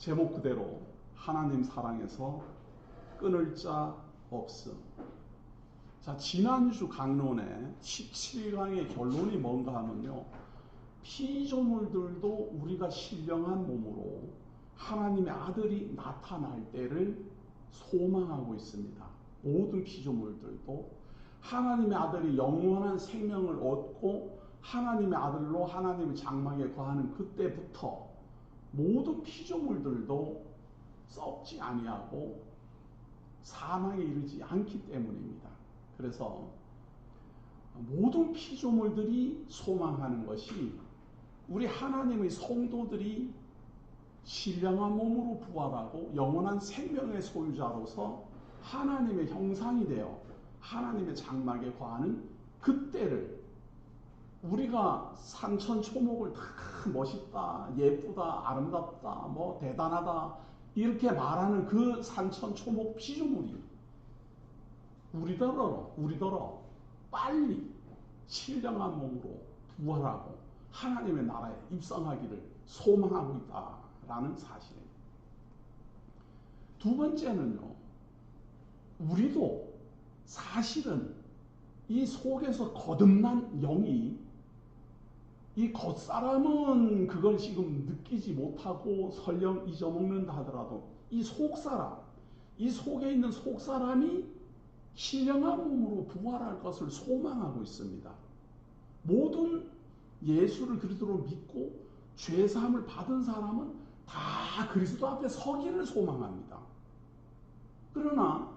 제목 그대로 하나님 사랑에서 끊을 자 없음. 자, 지난주 강론의 17강의 결론이 뭔가 하면요, 피조물들도 우리가 신령한 몸으로 하나님의 아들이 나타날 때를 소망하고 있습니다. 모든 피조물들도 하나님의 아들이 영원한 생명을 얻고 하나님의 아들로 하나님의 장막에 거하는 그때부터 모든 피조물들도 썩지 아니하고 사망에 이르지 않기 때문입니다. 그래서 모든 피조물들이 소망하는 것이 우리 하나님의 성도들이 신령한 몸으로 부활하고 영원한 생명의 소유자로서 하나님의 형상이 되어 하나님의 장막에 거하는 그때를, 우리가 산천초목을 다 멋있다, 예쁘다, 아름답다, 뭐 대단하다 이렇게 말하는 그 산천초목 피조물이 우리더러 빨리 신령한 몸으로 부활하고 하나님의 나라에 입성하기를 소망하고 있다라는 사실입니다. 두 번째는요, 우리도 사실은 이 속에서 거듭난 영이, 이 겉사람은 그걸 지금 느끼지 못하고 설령 잊어먹는다 하더라도 이 속사람, 이 속에 있는 속사람이 신령한 몸으로 부활할 것을 소망하고 있습니다. 모든 예수를 그리스도로 믿고 죄사함을 받은 사람은 다 그리스도 앞에 서기를 소망합니다. 그러나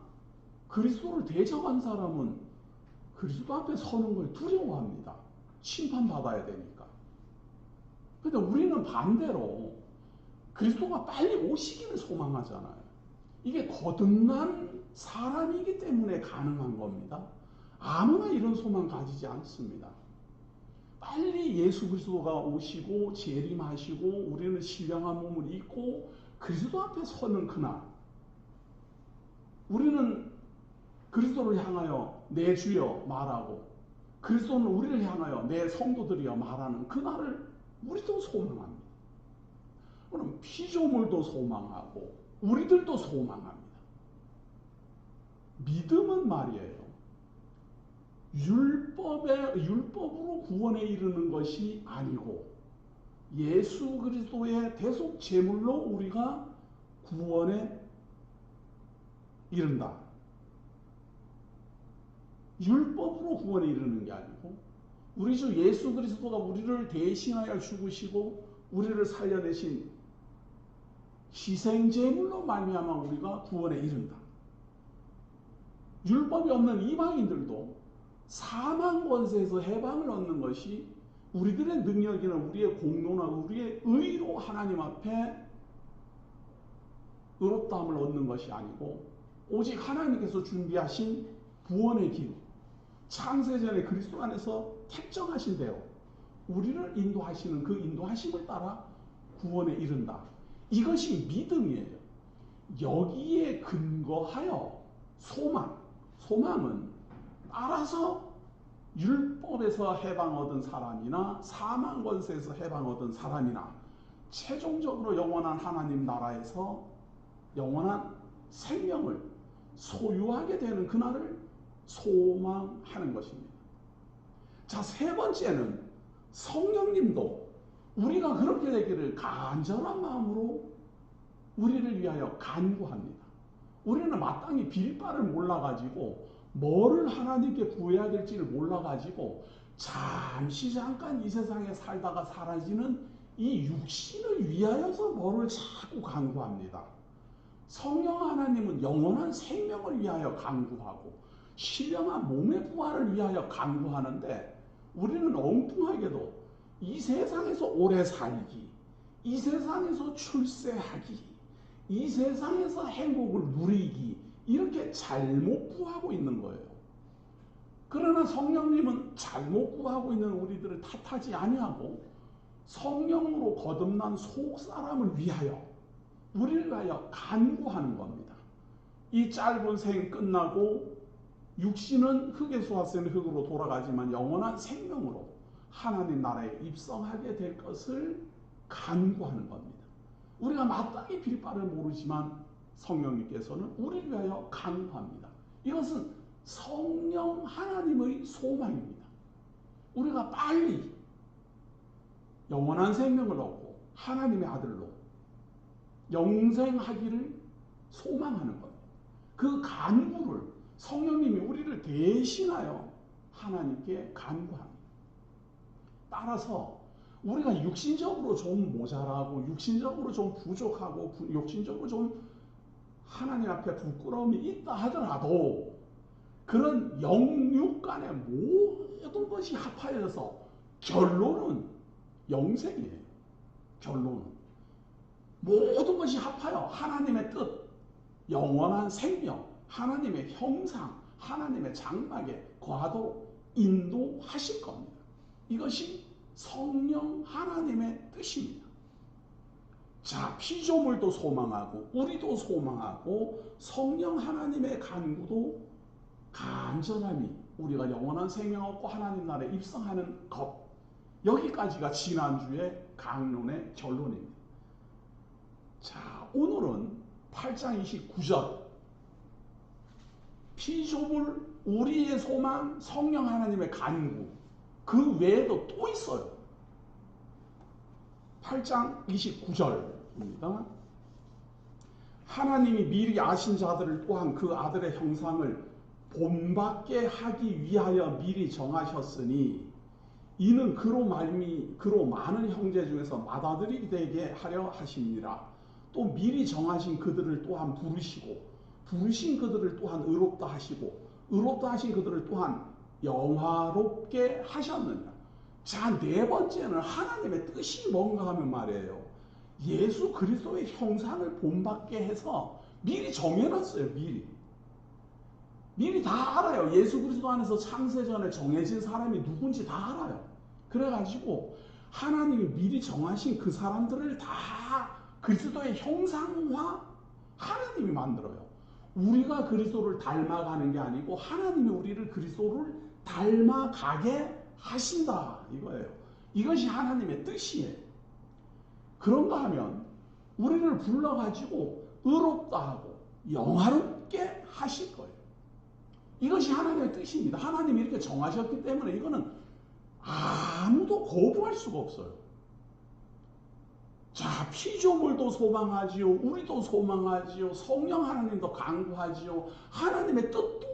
그리스도를 대적한 사람은 그리스도 앞에 서는 걸 두려워합니다. 심판받아야 되니까. 그런데 우리는 반대로 그리스도가 빨리 오시기를 소망하잖아요. 이게 거듭난 사람이기 때문에 가능한 겁니다. 아무나 이런 소망 가지지 않습니다. 빨리 예수 그리스도가 오시고 재림하시고 우리는 신령한 몸을 입고 그리스도 앞에 서는 그날, 우리는 그리스도를 향하여 내 주여 말하고 그리스도는 우리를 향하여 내 성도들이여 말하는 그날을 우리도 소망합니다. 그럼 피조물도 소망하고 우리들도 소망합니다. 믿음은 말이에요, 율법으로 구원에 이르는 것이 아니고 예수 그리스도의 대속 제물로 우리가 구원에 이른다. 율법으로 구원에 이르는 게 아니고 우리 주 예수 그리스도가 우리를 대신하여 죽으시고 우리를 살려내신 희생제물로 말미암아 우리가 구원에 이른다. 율법이 없는 이방인들도 사망 권세에서 해방을 얻는 것이 우리들의 능력이나 우리의 공로나 우리의 의로 하나님 앞에 의롭다함을 얻는 것이 아니고 오직 하나님께서 준비하신 구원의 길, 창세전에 그리스도 안에서 택정하신 대로 우리를 인도하시는 그 인도하심을 따라 구원에 이른다. 이것이 믿음이에요. 여기에 근거하여 소망은 알아서 율법에서 해방 얻은 사람이나 사망 권세에서 해방 얻은 사람이나 최종적으로 영원한 하나님 나라에서 영원한 생명을 소유하게 되는 그날을 소망하는 것입니다. 자, 세 번째는 성령님도 우리가 그렇게 되기를 간절한 마음으로 우리를 위하여 간구합니다. 우리는 마땅히 빌 바를 몰라가지고 뭐를 하나님께 구해야 될지를 몰라가지고 잠깐 이 세상에 살다가 사라지는 이 육신을 위하여서 뭐를 자꾸 간구합니다. 성령 하나님은 영원한 생명을 위하여 간구하고 신령한 몸의 부활을 위하여 간구하는데 우리는 엉뚱하게도 이 세상에서 오래 살기, 이 세상에서 출세하기, 이 세상에서 행복을 누리기, 이렇게 잘못 구하고 있는 거예요. 그러나 성령님은 잘못 구하고 있는 우리들을 탓하지 아니하고 성령으로 거듭난 속사람을 위하여 우리를 위하여 간구하는 겁니다. 이 짧은 생 끝나고 육신은 흙에서 왔으니 흙으로 돌아가지만 영원한 생명으로 하나님 나라에 입성하게 될 것을 간구하는 겁니다. 우리가 마땅히 빌 바를 모르지만 성령님께서는 우리를 위하여 간구합니다. 이것은 성령 하나님의 소망입니다. 우리가 빨리 영원한 생명을 얻고 하나님의 아들로 영생하기를 소망하는 것. 그 간구를 성령님이 우리를 대신하여 하나님께 간구합니다. 따라서 우리가 육신적으로 좀 모자라고 육신적으로 좀 부족하고 육신적으로 좀 하나님 앞에 부끄러움이 있다 하더라도 그런 영육 간의 모든 것이 합하여서 결론은 영생이에요. 결론은 모든 것이 합하여 하나님의 뜻, 영원한 생명, 하나님의 형상, 하나님의 장막에 거하도록 인도하실 겁니다. 이것이 성령 하나님의 뜻입니다. 자, 피조물도 소망하고 우리도 소망하고 성령 하나님의 간구도 간절함이 우리가 영원한 생명 얻고 하나님 나라에 입성하는 것. 여기까지가 지난주의 강론의 결론입니다. 자, 오늘은 8장 29절 피조물 우리의 소망 성령 하나님의 간구 그 외에도 또 있어요. 8장 29절입니다. 하나님이 미리 아신 자들을 또한 그 아들의 형상을 본받게 하기 위하여 미리 정하셨으니 이는 그로 많은 형제 중에서 맏아들이 되게 하려 하심이라. 또 미리 정하신 그들을 또한 부르시고 부르신 그들을 또한 의롭다 하시고 의롭다 하신 그들을 또한 영화롭게 하셨느니라. 자, 네 번째는 하나님의 뜻이 뭔가 하면 말이에요. 예수 그리스도의 형상을 본받게 해서 미리 정해놨어요. 미리 다 알아요. 예수 그리스도 안에서 창세전에 정해진 사람이 누군지 다 알아요. 그래가지고 하나님이 미리 정하신 그 사람들을 다 그리스도의 형상화 하나님이 만들어요. 우리가 그리스도를 닮아가는 게 아니고 하나님이 우리를 그리스도를 닮아가게 하신다 이거예요. 이것이 하나님의 뜻이에요. 그런가 하면 우리를 불러가지고 의롭다 하고 영화롭게 하실 거예요. 이것이 하나님의 뜻입니다. 하나님이 이렇게 정하셨기 때문에 이거는 아무도 거부할 수가 없어요. 자, 피조물도 소망하지요. 우리도 소망하지요. 성령 하나님도 간구하지요. 하나님의 뜻도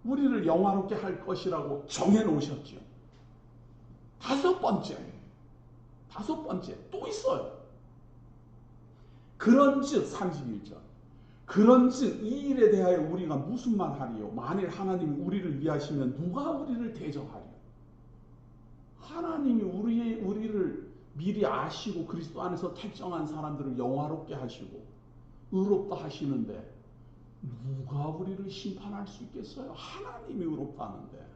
우리를 영화롭게 할 것이라고 정해놓으셨지요. 다섯 번째 또 있어요. 그런즉 31절 그런즉 이 일에 대하여 우리가 무슨 말 하리요? 만일 하나님이 우리를 위하시면 누가 우리를 대적하리요? 하나님이 우리를 미리 아시고 그리스도 안에서 택정한 사람들을 영화롭게 하시고 의롭다 하시는데 누가 우리를 심판할 수 있겠어요? 하나님이 의롭다는데.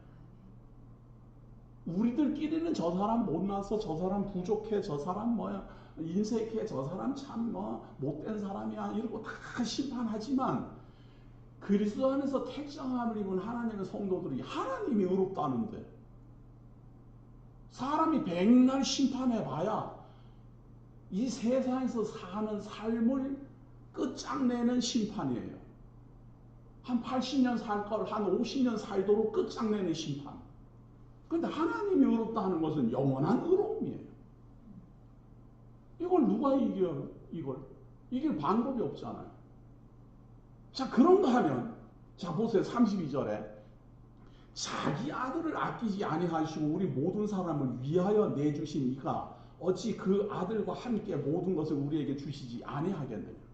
우리들끼리는 저 사람 못나서 저 사람 부족해 저 사람 뭐야 인색해 저 사람 참 못된 사람이야 이러고 다 심판하지만 그리스도 안에서 택정함을 입은 하나님의 성도들이 하나님이 의롭다는데 사람이 백날 심판해봐야 이 세상에서 사는 삶을 끝장내는 심판이에요. 한 80년 살 걸 한 50년 살도록 끝장내는 심판. 그런데 하나님이 의롭다 하는 것은 영원한 의로움이에요. 이걸 누가 이겨요? 이길 방법이 없잖아요. 자, 그런가 하면 자 보세요. 32절에 자기 아들을 아끼지 아니하시고 우리 모든 사람을 위하여 내주신 이가 어찌 그 아들과 함께 모든 것을 우리에게 주시지 아니하겠느냐.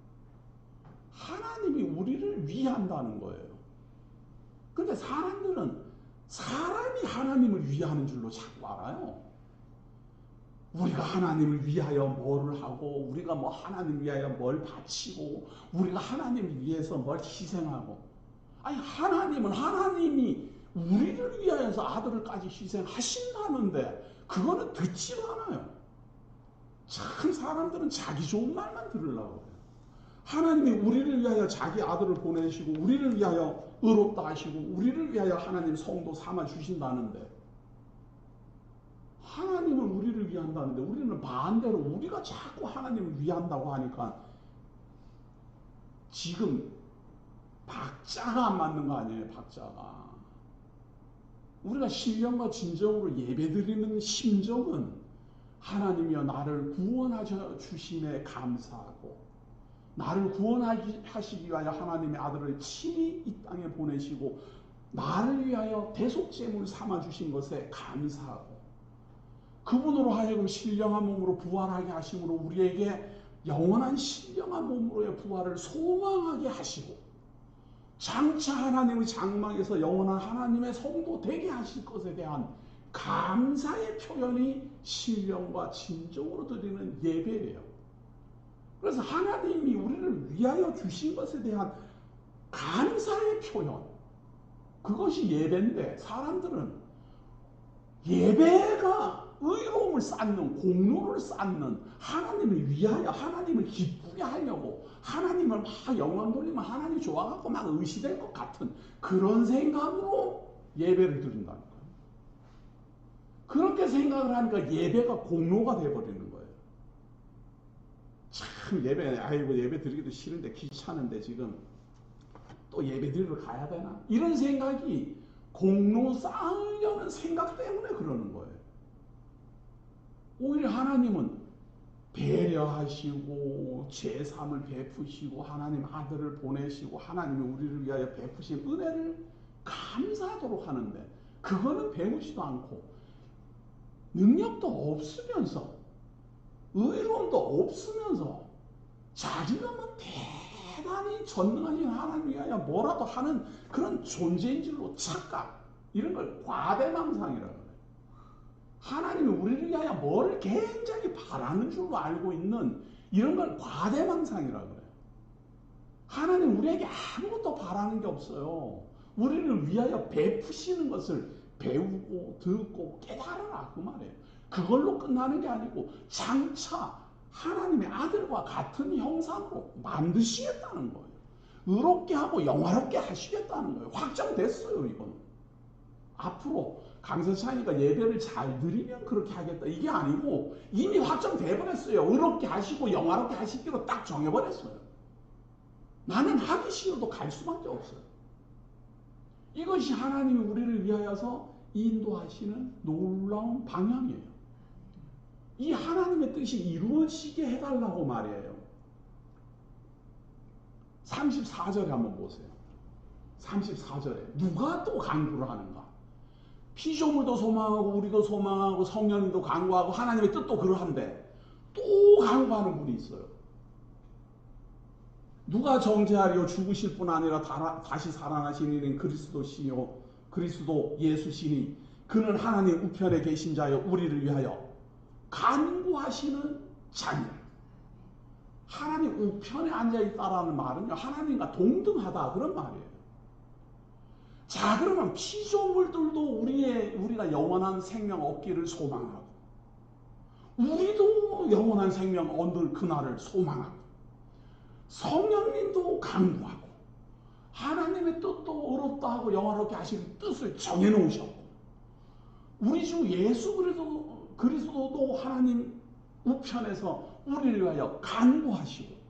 하나님이 우리를 위한다는 거예요. 근데 사람들은 사람이 하나님을 위하는 줄로 자꾸 알아요. 우리가 하나님을 위하여 뭐를 하고 우리가 뭐 하나님을 위하여 뭘 바치고 우리가 하나님을 위해서 뭘 희생하고 아니 하나님은 하나님이 우리를 위하여서 아들을까지 희생하신다는데 그거는 듣지도 않아요. 참 사람들은 자기 좋은 말만 들으려고 해요. 하나님이 우리를 위하여 자기 아들을 보내시고 우리를 위하여 의롭다 하시고 우리를 위하여 하나님 성도 삼아 주신다는데 하나님은 우리를 위한다는데 우리는 반대로 우리가 자꾸 하나님을 위한다고 하니까 지금 박자가 안 맞는 거 아니에요, 박자가. 우리가 신령과 진정으로 예배드리는 심정은 하나님이여 나를 구원하셔 주심에 감사하고 나를 구원하시기 위하여 하나님의 아들을 친히 이 땅에 보내시고 나를 위하여 대속제물 삼아주신 것에 감사하고 그분으로 하여금 신령한 몸으로 부활하게 하심으로 우리에게 영원한 신령한 몸으로의 부활을 소망하게 하시고 장차 하나님의 장막에서 영원한 하나님의 성도 되게 하실 것에 대한 감사의 표현이 신령과 진정으로 드리는 예배예요. 그래서 하나님이 우리를 위하여 주신 것에 대한 감사의 표현, 그것이 예배인데 사람들은 예배가 의로움을 쌓는, 공로를 쌓는, 하나님을 위하여 하나님을 기쁘게 하려고 하나님을 막 영광 돌리면 하나님이 좋아갖고 막 의시될 것 같은 그런 생각으로 예배를 드린다는 거예요. 그렇게 생각을 하니까 예배가 공로가 되어버리는 거예요. 참 예배 드리기도 싫은데 귀찮은데 지금 또 예배 드리러 가야 되나? 이런 생각이 공로 쌓으려는 생각 때문에 그러는 거예요. 오히려 하나님은 배려하시고 제3을 베푸시고 하나님 아들을 보내시고 하나님이 우리를 위하여 베푸신 은혜를 감사하도록 하는데 그거는 배우지도 않고 능력도 없으면서 의로움도 없으면서 자기가 뭐 대단히 전능하신 하나님 위하여 뭐라도 하는 그런 존재인 줄로 착각, 이런 걸 과대망상이라고 해요. 하나님이 우리를 위하여 뭐를 굉장히 바라는 줄로 알고 있는 이런 걸 과대망상이라고 그래요. 하나님 우리에게 아무것도 바라는 게 없어요. 우리를 위하여 베푸시는 것을 배우고 듣고 깨달아라 그 말이에요. 그걸로 끝나는 게 아니고 장차 하나님의 아들과 같은 형상으로 만드시겠다는 거예요. 의롭게 하고 영화롭게 하시겠다는 거예요. 확정됐어요. 이건 앞으로 강세찬이가 예배를 잘 드리면 그렇게 하겠다 이게 아니고 이미 확정돼 버렸어요. 의롭게 하시고 영화롭게 하시기로 딱 정해버렸어요. 나는 하기 싫어도 갈 수밖에 없어요. 이것이 하나님이 우리를 위하여서 인도하시는 놀라운 방향이에요. 이 하나님의 뜻이 이루어지게 해달라고 말이에요. 34절에 한번 보세요. 34절에 누가 또 간구를 하는가? 피조물도 소망하고 우리도 소망하고 성령님도 간구하고 하나님의 뜻도 그러한데 또 간구하는 분이 있어요. 누가 정죄하리요? 죽으실 뿐 아니라 다시 살아나신 이는 그리스도시요 그리스도 예수시니 그는 하나님 우편에 계신 자여 우리를 위하여 간구하시는 자니라. 하나님 우편에 앉아있다라는 말은요, 하나님과 동등하다 그런 말이에요. 자, 그러면 피조물들도 우리가 영원한 생명 얻기를 소망하고 우리도 영원한 생명 얻을 그날을 소망하고 성령님도 간구하고 하나님의 뜻도 의롭다 하고 영원하게 하시는 뜻을 정해놓으셨고 우리 주 예수 그리스도도 하나님 우편에서 우리를 위하여 간구하시고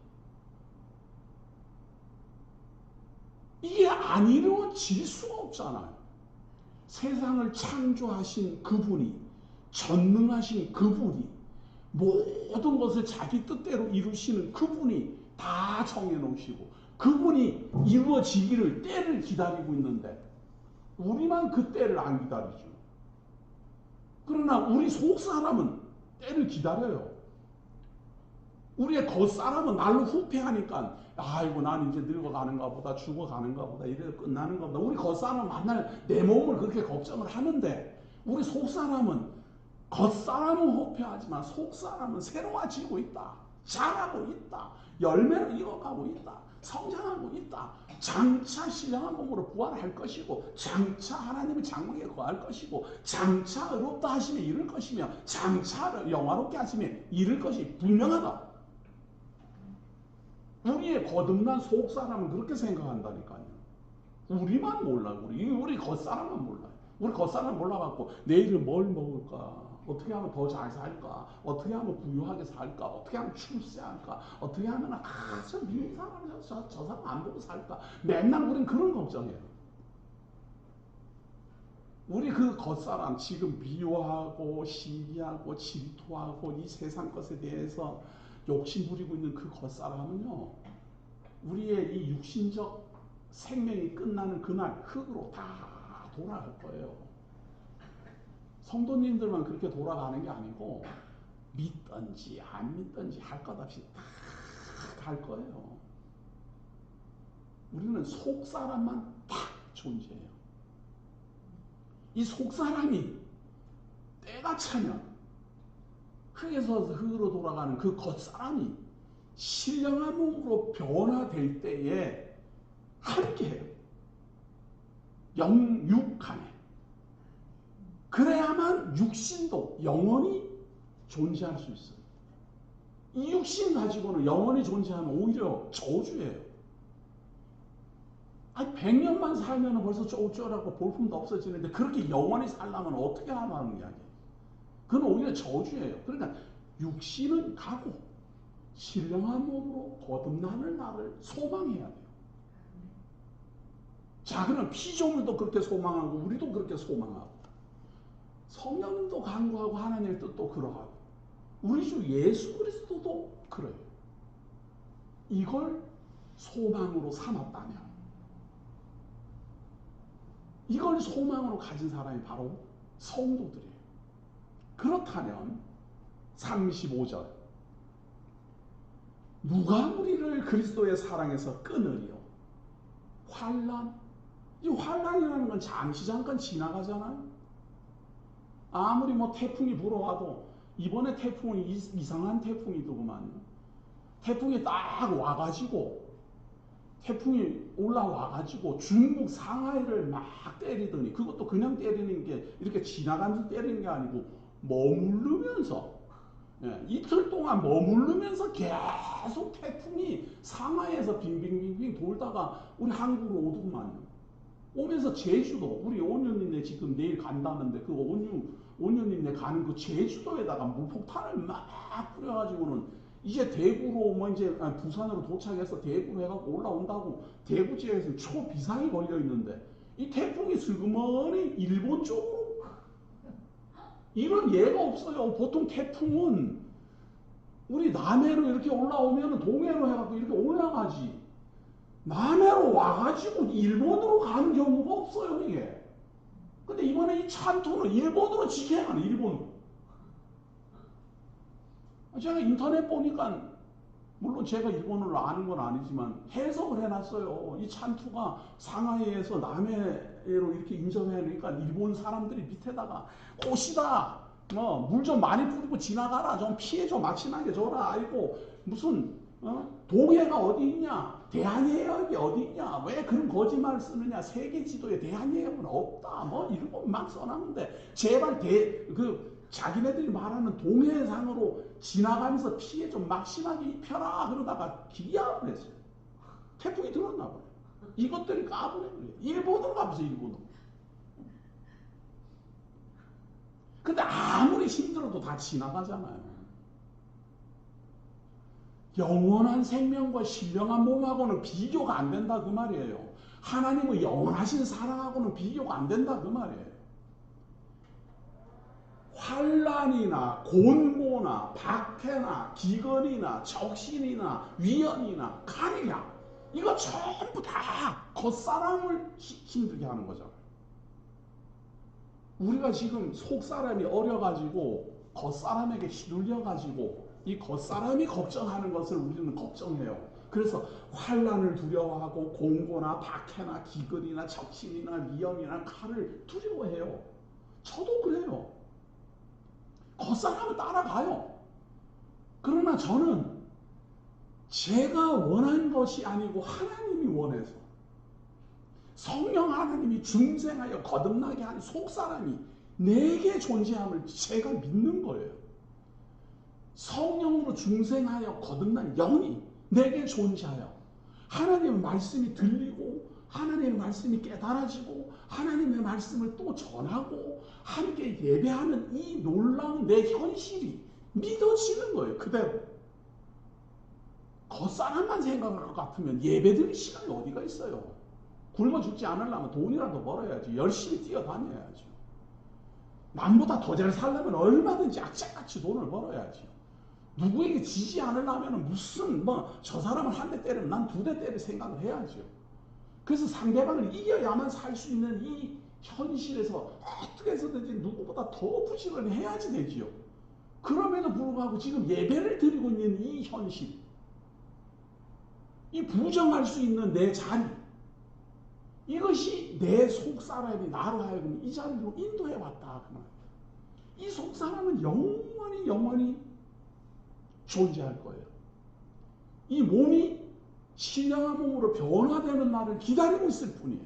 이게 안 이루어질 수가 없잖아요. 세상을 창조하신 그분이 전능하신 그분이 모든 것을 자기 뜻대로 이루시는 그분이 다 정해놓으시고 그분이 이루어지기를 때를 기다리고 있는데 우리만 그 때를 안 기다리죠. 그러나 우리 속사람은 때를 기다려요. 우리의 겉사람은 날로 후패하니까 아이고 난 이제 늙어가는가 보다 죽어가는가 보다 이래서 끝나는가 보다 우리 겉사람은 만날 내 몸을 그렇게 걱정을 하는데 우리 속사람은 겉사람은 후패하지만 속사람은 새로워지고 있다. 자라고 있다. 열매를 이어가고 있다. 성장하고 있다. 장차 신령한 몸으로 부활할 것이고 장차 하나님의 장막에 거할 것이고 장차 의롭다 하시며 이룰 것이며 장차 영화롭게 하시며 이룰 것이 분명하다. 우리의 거듭난 속사람은 그렇게 생각한다니까요. 우리만 몰라. 우리 겉사람만 몰라요. 우리 겉사람 몰라갖고 내일은 뭘 먹을까? 어떻게 하면 더 잘 살까? 어떻게 하면 부유하게 살까? 어떻게 하면 출세할까? 어떻게 하면 저 미국 사람 저 사람 안 보고 살까? 맨날 우린 그런 걱정해요. 우리 그 겉사람 지금 미워하고 시기하고 질투하고 이 세상 것에 대해서 욕심 부리고 있는 그 겉사람은요, 우리의 이 육신적 생명이 끝나는 그날 흙으로 다 돌아갈 거예요. 성도님들만 그렇게 돌아가는 게 아니고 믿든지 안 믿든지 할 것 없이 다 갈 거예요. 우리는 속사람만 딱 존재해요. 이 속사람이 때가 차면 흙에서 흙으로 돌아가는 그 겉사람이 신령한 몸으로 변화될 때에 함께해요. 영육간에. 그래야만 육신도 영원히 존재할 수 있어요. 이 육신 가지고는 영원히 존재하면 오히려 저주예요. 아니 100년만 살면 벌써 쩌우쩌라고 볼품도 없어지는데 그렇게 영원히 살려면 어떻게 하는 이야기예요. 그건 오히려 저주예요. 그러니까 육신은 가고 신령한 몸으로 거듭나는 날을 소망해야 돼요. 자, 그럼 피조물도 그렇게 소망하고 우리도 그렇게 소망하고 성령님도 간구하고 하나님의 뜻도 그러하고 우리 주 예수 그리스도도 그래요. 이걸 소망으로 삼았다면, 이걸 소망으로 가진 사람이 바로 성도들이에요. 그렇다면 35절 누가 우리를 그리스도의 사랑에서 끊으리요? 환난. 이 환난이라는 건 잠시 잠깐 지나가잖아요. 아무리 뭐 태풍이 불어와도 이번에 태풍은 이상한 태풍이더구만요. 태풍이 딱 와가지고 태풍이 올라와가지고 중국 상하이를 막 때리더니 그것도 그냥 때리는 게 이렇게 지나가면서 때리는 게 아니고 머무르면서 이틀 동안 머무르면서 계속 태풍이 상하이에서 빙빙빙빙 돌다가 우리 한국으로 오더구만요. 오면서 제주도 우리 온유님네 지금 내일 간다는데 그 온유님네 가는 그 제주도에다가 물폭탄을 막 뿌려가지고는 이제 대구로 뭐 이제 부산으로 도착해서 대구로 해갖고 올라온다고 대구 지역에서 초비상이 걸려 있는데 이 태풍이 슬그머니 일본 쪽으로 이런 예가 없어요. 보통 태풍은 우리 남해로 이렇게 올라오면 동해로 해갖고 이렇게 올라가지. 남해로 와가지고 일본으로 가는 경우가 없어요, 이게. 근데 이번에 이 찬투는 일본으로 직행하는, 일본으로. 제가 인터넷 보니까, 물론 제가 일본어를 아는 건 아니지만 해석을 해놨어요. 이 찬투가 상하이에서 남해로 이렇게 인접해니까 일본 사람들이 밑에다가 꽃이다. 물 좀 많이 뿌리고 지나가라. 좀 피해 좀 막심하게 줘라. 아이고 무슨 동해가 어디 있냐? 대한해역이 어디 있냐? 왜 그런 거짓말을 쓰느냐? 세계 지도에 대한해역은 없다. 뭐 이런 거 막 써놨는데 제발 자기네들이 말하는 동해상으로 지나가면서 피해 좀 막심하게 입혀라. 그러다가 기합을 했어요. 태풍이 들었나 봐요. 이것들이 까부는 거예요. 일본으로 가보세요, 일본으로. 근데 아무리 힘들어도 다 지나가잖아요. 영원한 생명과 신령한 몸하고는 비교가 안 된다 그 말이에요. 하나님의 영원하신 사랑하고는 비교가 안 된다 그 말이에요. 환난이나 곤고나 박해나 기근이나 적신이나 위험이나 칼이냐 이거 전부 다 겉사람을 힘들게 하는 거잖아요. 우리가 지금 속사람이 어려가지고 겉사람에게 휘둘려가지고 이 겉사람이 걱정하는 것을 우리는 걱정해요. 그래서 환난을 두려워하고 공고나 박해나 기근이나 적신이나 위험이나 칼을 두려워해요. 저도 그래요. 겉사람은 따라가요. 그러나 저는 제가 원한 것이 아니고 하나님이 원해서 성령 하나님이 중생하여 거듭나게 한 속사람이 내게 존재함을 제가 믿는 거예요. 성령으로 중생하여 거듭난 영이 내게 존재하여 하나님의 말씀이 들리고 하나님의 말씀이 깨달아지고 하나님의 말씀을 또 전하고 함께 예배하는 이 놀라운 내 현실이 믿어지는 거예요. 그대로. 겉사람만 생각할 것 같으면 예배드릴 시간이 어디가 있어요. 굶어 죽지 않으려면 돈이라도 벌어야지. 열심히 뛰어다녀야죠. 남보다 더 잘 살려면 얼마든지 악착같이 돈을 벌어야지. 누구에게 지지 않으려면 무슨 저 사람을 한 대 때리면 난 두 대 때릴 생각을 해야죠. 그래서 상대방을 이겨야만 살 수 있는 이 현실에서 어떻게 해서든지 누구보다 더 부지런히 해야지 되지요. 그럼에도 불구하고 지금 예배를 드리고 있는 이 현실, 이 부정할 수 있는 내 자리, 이것이 내 속사람이 나로 하여금 이 자리로 인도해왔다. 이 속사람은 영원히 존재할 거예요. 이 몸이 신령한 몸으로 변화되는 날을 기다리고 있을 뿐이에요.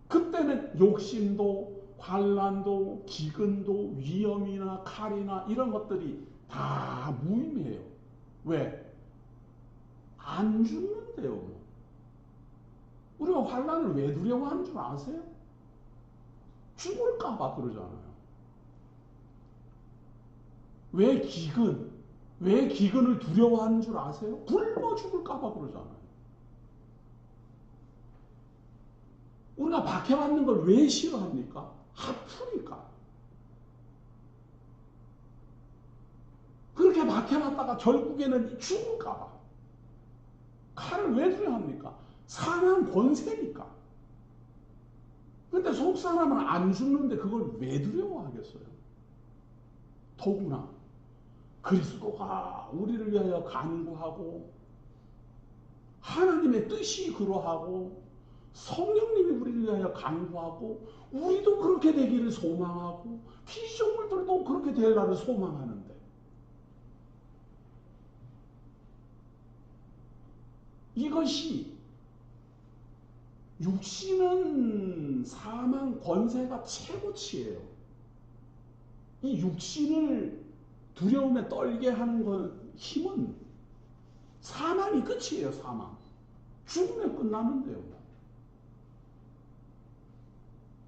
그때는 욕심도 환난도 기근도 위험이나 칼이나 이런 것들이 다 무의미해요. 왜? 안 죽는데요. 우리가 환난을 왜 두려워하는 줄 아세요? 죽을까 봐 그러잖아요. 왜 기근을 두려워하는 줄 아세요? 굶어 죽을까 봐 그러잖아요. 우리가 박해받는 걸 왜 싫어합니까? 아프니까. 그렇게 박해받다가 결국에는 죽을까 봐. 칼을 왜 두려워합니까? 사망 권세니까. 근데 속사람은 안 죽는데 그걸 왜 두려워하겠어요? 더구나 그리스도가 우리를 위하여 간구하고 하나님의 뜻이 그러하고 성령님이 우리를 위하여 간구하고 우리도 그렇게 되기를 소망하고 피조물들도 그렇게 될 날을 소망하는데 이것이 육신은 사망 권세가 최고치예요. 이 육신을 두려움에 떨게 하는 건 힘은 사망이 끝이에요. 사망. 죽으면 끝나는데요.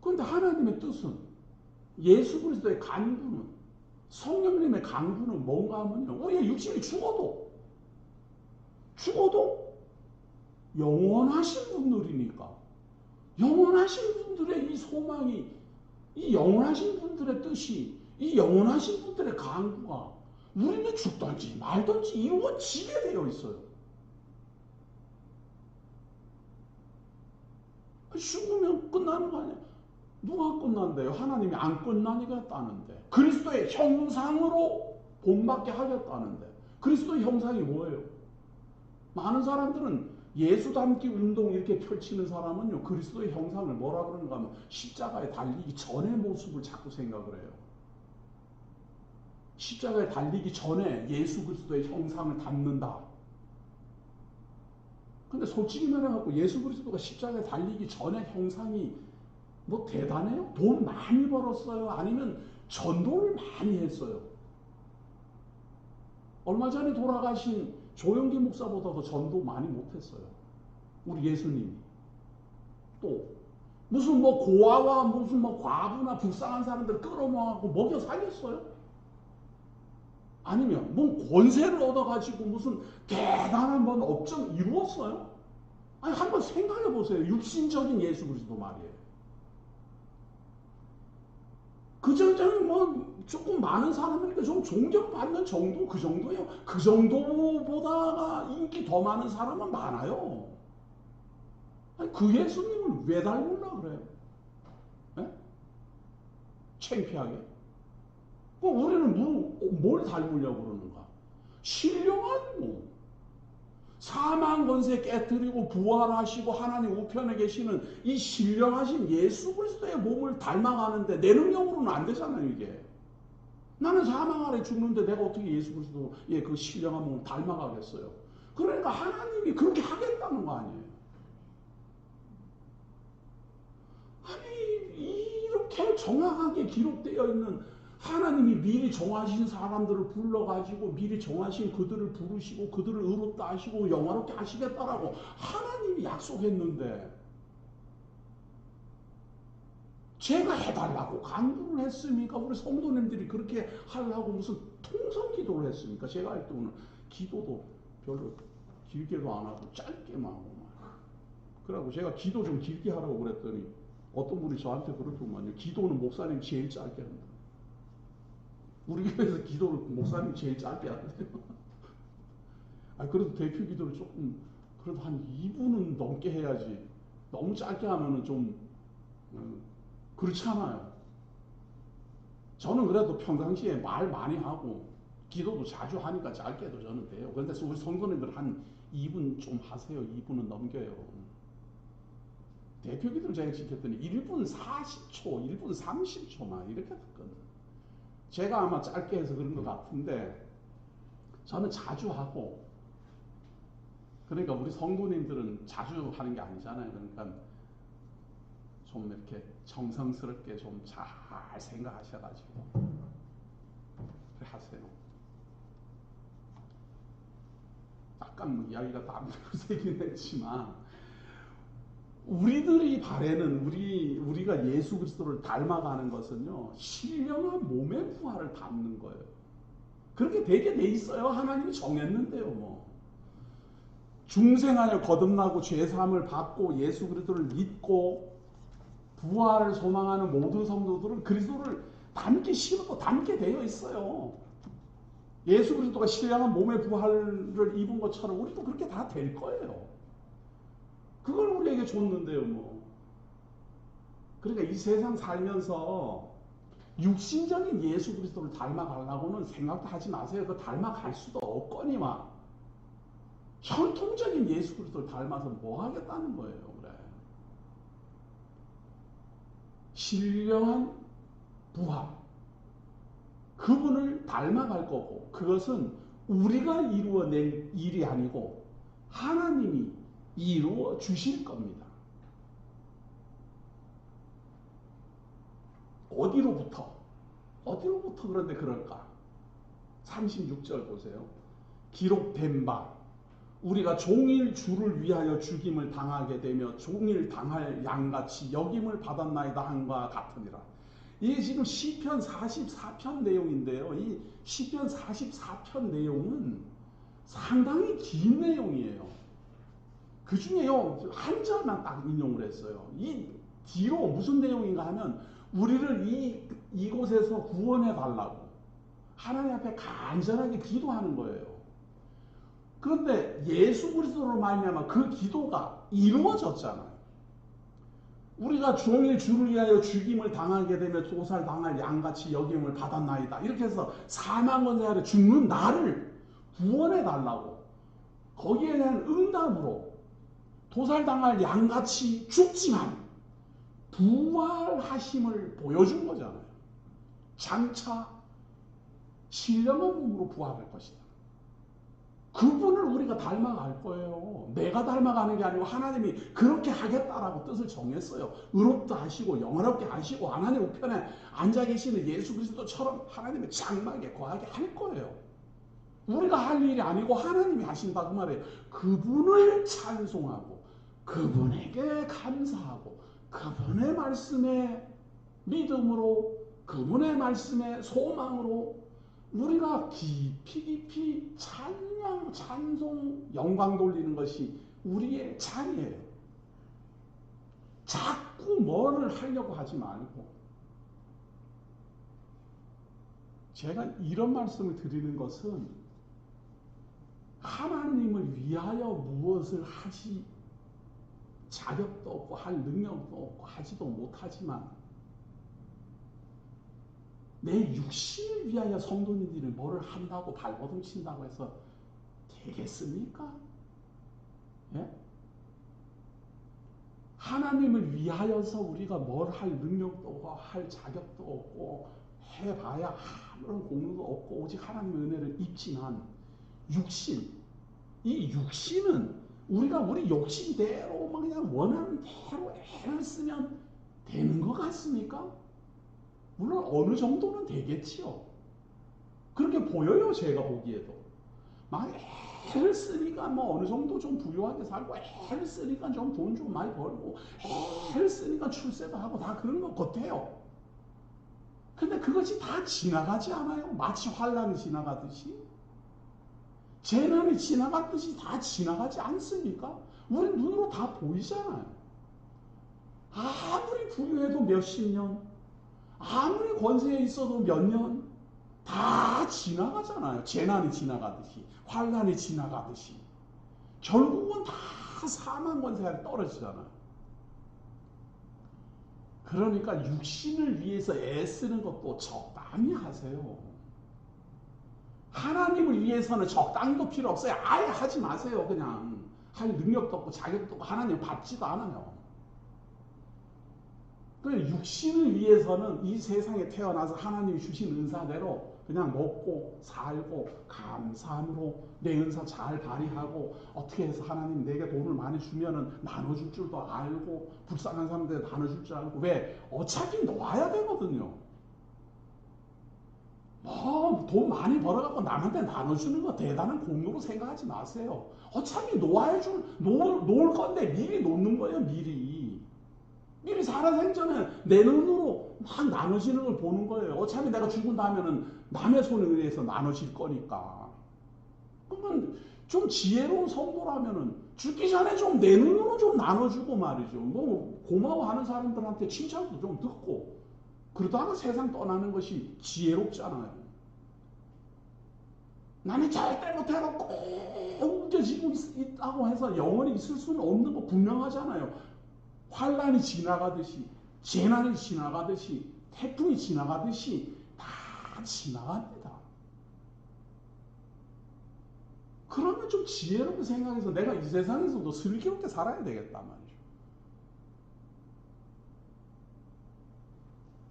그런데 하나님의 뜻은 예수 그리스도의 간구는 성령님의 간구는 뭔가 하면요. 우리의 육신이 죽어도 영원하신 분들이니까 영원하신 분들의 이 소망이 이 영원하신 분들의 뜻이 이 영원하신 분들의 간구가 우리는 죽든지 말든지 이루어지게 되어 있어요. 죽으면 끝나는 거 아니야? 누가 끝난대요? 하나님이 안 끝나니겠다는데 그리스도의 형상으로 본받게 하겠다는데 그리스도의 형상이 뭐예요? 많은 사람들은 예수 닮기 운동 이렇게 펼치는 사람은요 그리스도의 형상을 뭐라 그러는가 하면 십자가에 달리기 전의 모습을 자꾸 생각을 해요. 십자가에 달리기 전에 예수 그리스도의 형상을 담는다. 근데 솔직히 말해갖고 예수 그리스도가 십자가에 달리기 전에 형상이 뭐 대단해요? 돈 많이 벌었어요? 아니면 전도를 많이 했어요? 얼마 전에 돌아가신 조영기 목사보다도 전도 많이 못했어요. 우리 예수님이. 또 무슨 고아와 무슨 과부나 불쌍한 사람들 끌어모아고 먹여 살렸어요? 아니면 권세를 얻어가지고 무슨 대단한 업적 이루었어요? 아니 한번 생각해 보세요. 육신적인 예수 그리스도 말이에요. 그 전에는 조금 많은 사람이니까 좀 존경받는 정도 그 정도예요. 그 정도보다가 인기 더 많은 사람은 많아요. 아니, 그 예수님을 왜 닮으려고 그래요? 네? 창피하게? 우리는 뭘 닮으려고 그러는가? 신령한 몸. 사망 권세 깨뜨리고 부활하시고 하나님 우편에 계시는 이 신령하신 예수 그리스도의 몸을 닮아가는데 내 능력으로는 안 되잖아요. 이게. 나는 사망 아래 죽는데 내가 어떻게 예수 그리스도의 그 신령한 몸을 닮아가겠어요. 그러니까 하나님이 그렇게 하겠다는 거 아니에요. 아니 이렇게 정확하게 기록되어 있는 하나님이 미리 정하신 사람들을 불러가지고 미리 정하신 그들을 부르시고 그들을 의롭다 하시고 영화롭게 하시겠다라고 하나님이 약속했는데 제가 해달라고 간구를 했습니까? 우리 성도님들이 그렇게 하려고 무슨 통성 기도를 했습니까? 제가 할 때는 기도도 별로 길게도 안 하고 짧게만 하고 그러고 제가 기도 좀 길게 하라고 그랬더니 어떤 분이 저한테 그러더만요. 기도는 목사님 제일 짧게 한다. 우리 교회에서 기도를 목사님 제일 짧게 한대요. 그래도 대표 기도를 조금 그래도 한 2분은 넘게 해야지. 너무 짧게 하면은 좀 그렇잖아요. 저는 그래도 평상시에 말 많이 하고 기도도 자주 하니까 짧게 해도 저는 돼요. 그런데 우리 성도님들 한 2분 좀 하세요. 2분은 넘겨요. 대표 기도를 제가 지켰더니 1분 40초, 1분 30초만 이렇게 됐거든요. 제가 아마 짧게 해서 그런 것 같은데 저는 자주 하고 그러니까 우리 성도님들은 자주 하는 게 아니잖아요. 그러니까 좀 이렇게 정성스럽게 좀 잘 생각하셔가지고 그래 하세요. 약간 뭐 이야기가 남들세긴 했지만 우리들이 바라는 우리가 예수 그리스도를 닮아가는 것은요 신령한 몸의 부활을 담는 거예요. 그렇게 되게 돼 있어요. 하나님이 정했는데요. 뭐 중생하여 거듭나고 죄사함을 받고 예수 그리스도를 믿고 부활을 소망하는 모든 성도들은 그리스도를 닮기 싫고 닮게 되어 있어요. 예수 그리스도가 신령한 몸의 부활을 입은 것처럼 우리도 그렇게 다 될 거예요. 그걸 우리에게 줬는데요, 뭐. 그러니까 이 세상 살면서 육신적인 예수 그리스도를 닮아가려고는 생각도 하지 마세요. 그 닮아갈 수도 없거니와 혈통적인 예수 그리스도를 닮아서 뭐 하겠다는 거예요, 그래. 신령한 부활. 그분을 닮아갈 거고 그것은 우리가 이루어낸 일이 아니고 하나님이 이루어 주실 겁니다. 어디로부터 그런데 그럴까? 36절 보세요. 기록된 바 우리가 종일 주를 위하여 죽임을 당하게 되며 종일 당할 양같이 여김을 받았나이다 한과 같으니라. 이게 지금 시편 44편 내용인데요. 이 시편 44편 내용은 상당히 긴 내용이에요. 그 중에요 한 절만 딱 인용을 했어요. 이 뒤로 무슨 내용인가 하면 우리를 이곳에서 구원해 달라고 하나님 앞에 간절하게 기도하는 거예요. 그런데 예수 그리스도로 말미암아 그 기도가 이루어졌잖아요. 우리가 종일 주를 위하여 죽임을 당하게 되며 도살당할 양같이 여김을 받았나이다. 이렇게 해서 사망권세 아래 죽는 나를 구원해 달라고 거기에 대한 응답으로 도살당할 양같이 죽지만 부활하심을 보여준 거잖아요. 장차 신령한 몸으로 부활할 것이다. 그분을 우리가 닮아갈 거예요. 내가 닮아가는 게 아니고 하나님이 그렇게 하겠다라고 뜻을 정했어요. 의롭다 하시고 영원롭게 하시고 하나님 우편에 앉아 계시는 예수 그리스도처럼 하나님의 장막에 거하게 할 거예요. 우리가 할 일이 아니고 하나님이 하신다고 말해요. 그분을 찬송하고 그분에게 감사하고 그분의 말씀에 믿음으로 그분의 말씀에 소망으로 우리가 깊이 찬양, 찬송, 영광 돌리는 것이 우리의 자리예요. 자꾸 뭐를 하려고 하지 말고 제가 이런 말씀을 드리는 것은 하나님을 위하여 무엇을 하지 자격도 없고 할 능력도 없고 하지도 못하지만 내 육신을 위하여 성도님들이 뭐를 한다고 발버둥 친다고 해서 되겠습니까? 예? 하나님을 위하여서 우리가 뭘 할 능력도 없고 할 자격도 없고 해봐야 아무런 공로도 없고 오직 하나님의 은혜를 입지만 이 육신은 우리가 우리 욕심대로 그냥 원하는 대로 애를 쓰면 되는 것 같습니까? 물론 어느 정도는 되겠지요. 그렇게 보여요, 제가 보기에도. 막 애를 쓰니까 뭐 어느 정도 좀 부유하게 살고, 애를 쓰니까 좀 돈 좀 많이 벌고, 애를 쓰니까 출세도 하고 다 그런 것 같아요. 근데 그것이 다 지나가지 않아요? 마치 환란이 지나가듯이. 재난이 지나갔듯이 다 지나가지 않습니까? 우리 눈으로 다 보이잖아요. 아무리 부유해도 몇십 년, 아무리 권세에 있어도 몇 년, 다 지나가잖아요. 재난이 지나가듯이, 환란이 지나가듯이. 결국은 다 사망 권세가 떨어지잖아요. 그러니까 육신을 위해서 애쓰는 것도 적당히 하세요. 하나님을 위해서는 적당히도 필요 없어요. 아예 하지 마세요. 그냥 할 능력도 없고 자격도 없고 하나님 받지도 않아요. 육신을 위해서는 이 세상에 태어나서 하나님이 주신 은사대로 그냥 먹고 살고 감사함으로 내 은사 잘 발휘하고 어떻게 해서 하나님 내게 돈을 많이 주면은 나눠줄 줄도 알고 불쌍한 사람들한테 나눠줄 줄 알고. 왜? 어차피 놓아야 되거든요. 돈 많이 벌어갖고 남한테 나눠주는 거 대단한 공로로 생각하지 마세요. 어차피 놓을 건데 미리 놓는 거예요. 미리 살아생전에 내 눈으로 막 나눠지는 걸 보는 거예요. 어차피 내가 죽은 다음에는 남의 손에 의해서 나눠질 거니까. 그러면 좀 지혜로운 성도라면은 죽기 전에 좀 내 눈으로 좀 나눠주고 말이죠. 뭐 고마워하는 사람들한테 칭찬도 좀 듣고 그러다가 세상 떠나는 것이 지혜롭잖아요. 남이 절대 못해도 꼭 우겨지고 있다고 해서 영원히 있을 수는 없는 거 분명하잖아요. 환란이 지나가듯이, 재난이 지나가듯이, 태풍이 지나가듯이 다 지나갑니다. 그러면 좀 지혜롭게 생각해서 내가 이 세상에서도 슬기롭게 살아야 되겠단 말이죠.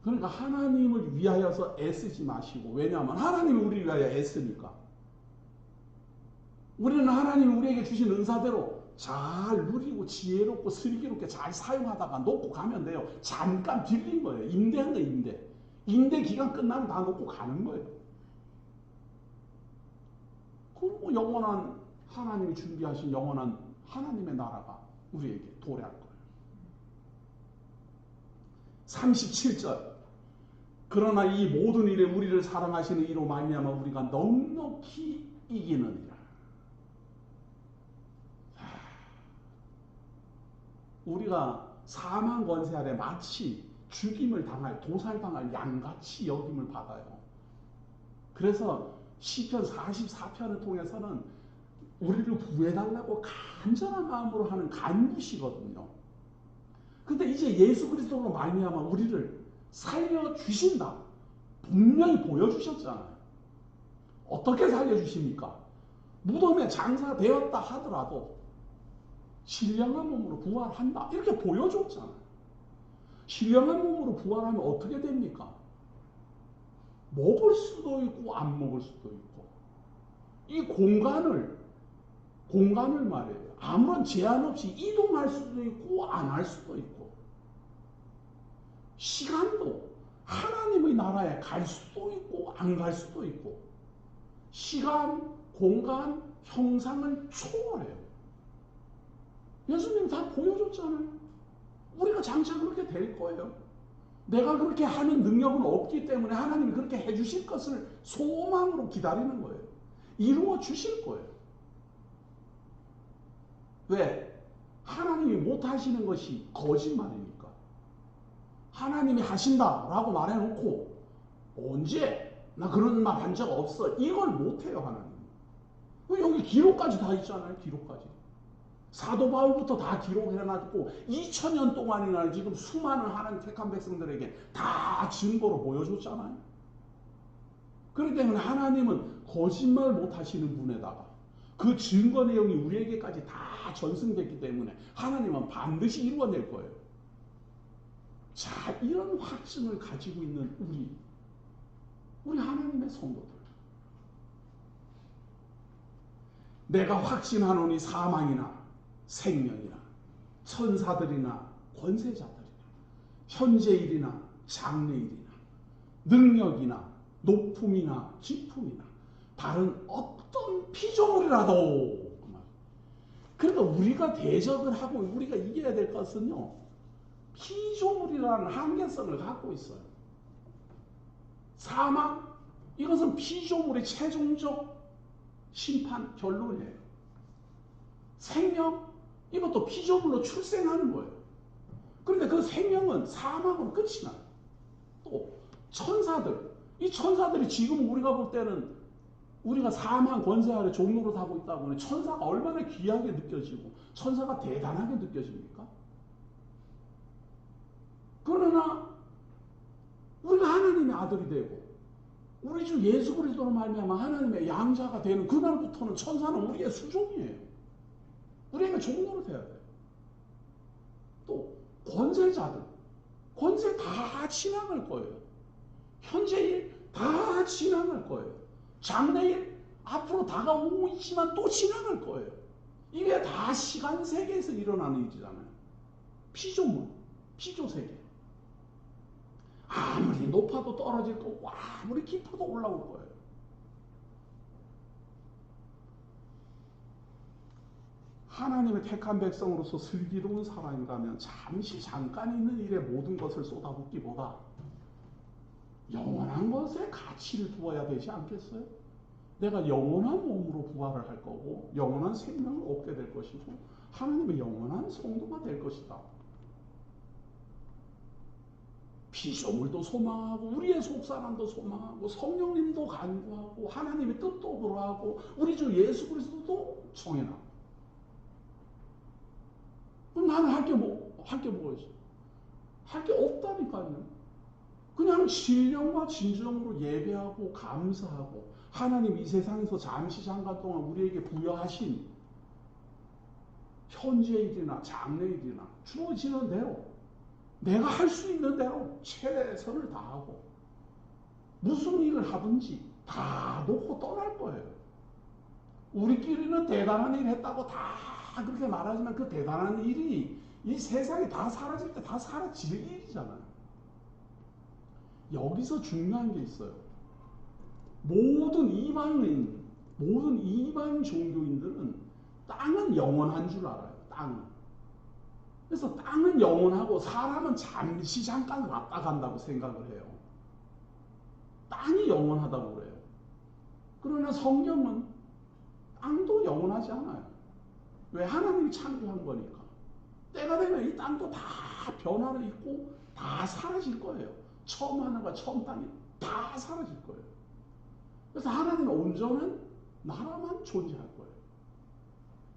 그러니까 하나님을 위하여서 애쓰지 마시고, 왜냐하면 하나님이 우리를 위하여 애쓰니까. 우리는 하나님이 우리에게 주신 은사대로 잘 누리고 지혜롭고 슬기롭게 잘 사용하다가 놓고 가면 돼요. 잠깐 빌린 거예요. 임대한 거예요. 임대 기간 끝나면 다 놓고 가는 거예요. 그리고 영원한 하나님이 준비하신 영원한 하나님의 나라가 우리에게 도래할 거예요. 37절. 그러나 이 모든 일에 우리를 사랑하시는 이로 말미암아 우리가 넉넉히 이기느니라. 우리가 사망 권세 아래 마치 죽임을 당할, 도살당할 양같이 여김을 받아요. 그래서 시편 44편을 통해서는 우리를 구해달라고 간절한 마음으로 하는 간구시거든요. 근데 이제 예수 그리스도로 말미암아 우리를 살려주신다. 분명히 보여주셨잖아요. 어떻게 살려주십니까? 무덤에 장사되었다 하더라도 신령한 몸으로 부활한다. 이렇게 보여줬잖아요. 신령한 몸으로 부활하면 어떻게 됩니까? 먹을 수도 있고 안 먹을 수도 있고, 이 공간을 말이에요. 아무런 제한 없이 이동할 수도 있고 안 할 수도 있고, 시간도 하나님의 나라에 갈 수도 있고 안 갈 수도 있고, 시간, 공간, 형상을 초월해요. 예수님 다 보여줬잖아요. 우리가 장차 그렇게 될 거예요. 내가 그렇게 하는 능력은 없기 때문에 하나님이 그렇게 해주실 것을 소망으로 기다리는 거예요. 이루어 주실 거예요. 왜? 하나님이 못하시는 것이 거짓말이니까. 하나님이 하신다라고 말해놓고 언제? 나 그런 말 한 적 없어. 이걸 못해요, 하나님. 여기 기록까지 다 있잖아요. 기록까지. 사도 바울부터 다 기록해놨고 2000년 동안이나 지금 수많은 하나님 택한 백성들에게 다 증거로 보여줬잖아요. 그렇기 때문에 하나님은 거짓말 못하시는 분에다가 그 증거 내용이 우리에게까지 다 전승됐기 때문에 하나님은 반드시 이루어낼 거예요. 자, 이런 확증을 가지고 있는 우리 하나님의 성도들. 내가 확신하노니 사망이나 생명이나 천사들이나 권세자들이나 현재일이나 장래일이나 능력이나 높음이나 기품이나 다른 어떤 피조물이라도. 그러니까 우리가 대적을 하고 우리가 이겨야 될 것은요, 피조물이라는 한계성을 갖고 있어요. 사망, 이것은 피조물의 최종적 심판 결론이에요. 생명, 이것도 피조물로 출생하는 거예요. 그런데 그 생명은 사망으로 끝이 나요. 또 천사들, 이 천사들이 지금 우리가 볼 때는 우리가 사망 권세 아래 종로로 타고 있다 보니 천사가 얼마나 귀하게 느껴지고 천사가 대단하게 느껴집니까? 그러나 우리가 하나님의 아들이 되고 우리 주 예수 그리스도로 말미암아 하나님의 양자가 되는 그날부터는 천사는 우리의 수종이에요. 우리에게 종로로 돼야 돼요. 또 권세자들, 권세 다 지나갈 거예요. 현재일 다 지나갈 거예요. 장래일 앞으로 다가오고 있지만 또 지나갈 거예요. 이게 다 시간 세계에서 일어나는 일이잖아요. 피조물, 피조세계. 아무리 높아도 떨어질 거고 아무리 깊어도 올라올 거예요. 하나님의 택한 백성으로서 슬기로운 사람이라면 잠깐 있는 일에 모든 것을 쏟아붓기보다 영원한 것에 가치를 두어야 되지 않겠어요? 내가 영원한 몸으로 부활을 할 거고 영원한 생명을 얻게 될 것이고 하나님의 영원한 성도가 될 것이다. 피조물도 소망하고 우리의 속사람도 소망하고 성령님도 간구하고 하나님의 뜻도 그러하고 우리 주 예수 그리스도도 청해나고. 그럼 나는 할 게 뭐가 있어? 할 게 없다니까요. 그냥 신령과 진정으로 예배하고 감사하고 하나님 이 세상에서 잠시 잠깐 동안 우리에게 부여하신 현재의 일이나 장래의 일이나 주어지는 대로 내가 할 수 있는 대로 최선을 다하고 무슨 일을 하든지 다 놓고 떠날 거예요. 우리끼리는 대단한 일 했다고 다 그렇게 말하지만 그 대단한 일이 이 세상에 다 사라질 때 다 사라질 일이잖아요. 여기서 중요한 게 있어요. 모든 이방 종교인들은 땅은 영원한 줄 알아요. 땅은. 그래서 땅은 영원하고 사람은 잠시 잠깐 왔다 간다고 생각을 해요. 땅이 영원하다고 그래요. 그러나 성경은 땅도 영원하지 않아요. 왜? 하나님이 창조한 거니까. 때가 되면 이 땅도 다 변화를 입고 다 사라질 거예요. 처음 하늘과 처음 땅이 다 사라질 거예요. 그래서 하나님의 온전한 나라만 존재할 거예요.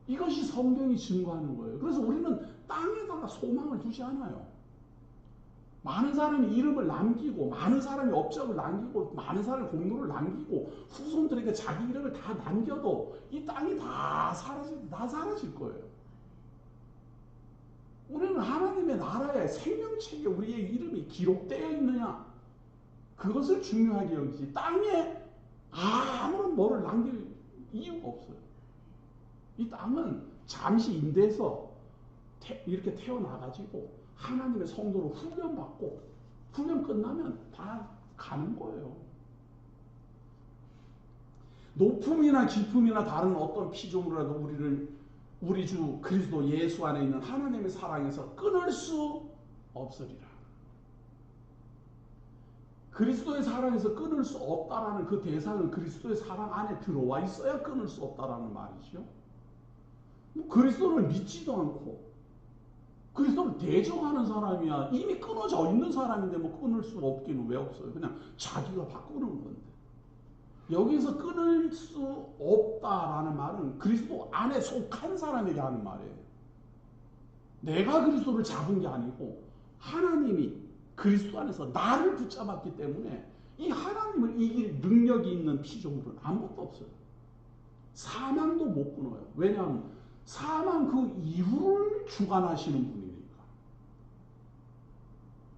이것이 성경이 증거하는 거예요. 그래서 우리는 땅에다가 소망을 두지 않아요. 많은 사람이 이름을 남기고 많은 사람이 업적을 남기고 많은 사람이 공로를 남기고 후손들에게 자기 이름을 다 남겨도 이 땅이 다 사라질 거예요. 우리는 하나님의 나라의 생명책에 우리의 이름이 기록되어 있느냐, 그것을 중요하게 여기지 땅에 아무런 뭐를 남길 이유가 없어요. 이 땅은 잠시 임대해서 이렇게 태어나가지고 하나님의 성도로 훈련받고 훈련 끝나면 다 가는 거예요. 높음이나 깊음이나 다른 어떤 피조물이라도 우리 주 그리스도 예수 안에 있는 하나님의 사랑에서 끊을 수 없으리라. 그리스도의 사랑에서 끊을 수 없다라는 그 대상은 그리스도의 사랑 안에 들어와 있어야 끊을 수 없다라는 말이죠. 그리스도를 믿지도 않고 그리스도를 대적하는 사람이야 이미 끊어져 있는 사람인데 뭐 끊을 수 없기는 왜 없어요? 그냥 자기가 바꾸는 건데. 여기서 끊을 수 없다라는 말은 그리스도 안에 속한 사람에게 하는 말이에요. 내가 그리스도를 잡은 게 아니고 하나님이 그리스도 안에서 나를 붙잡았기 때문에 이 하나님을 이길 능력이 있는 피조물은 아무것도 없어요. 사망도 못 끊어요. 왜냐하면 사망 그 이후를 주관하시는 분이니까.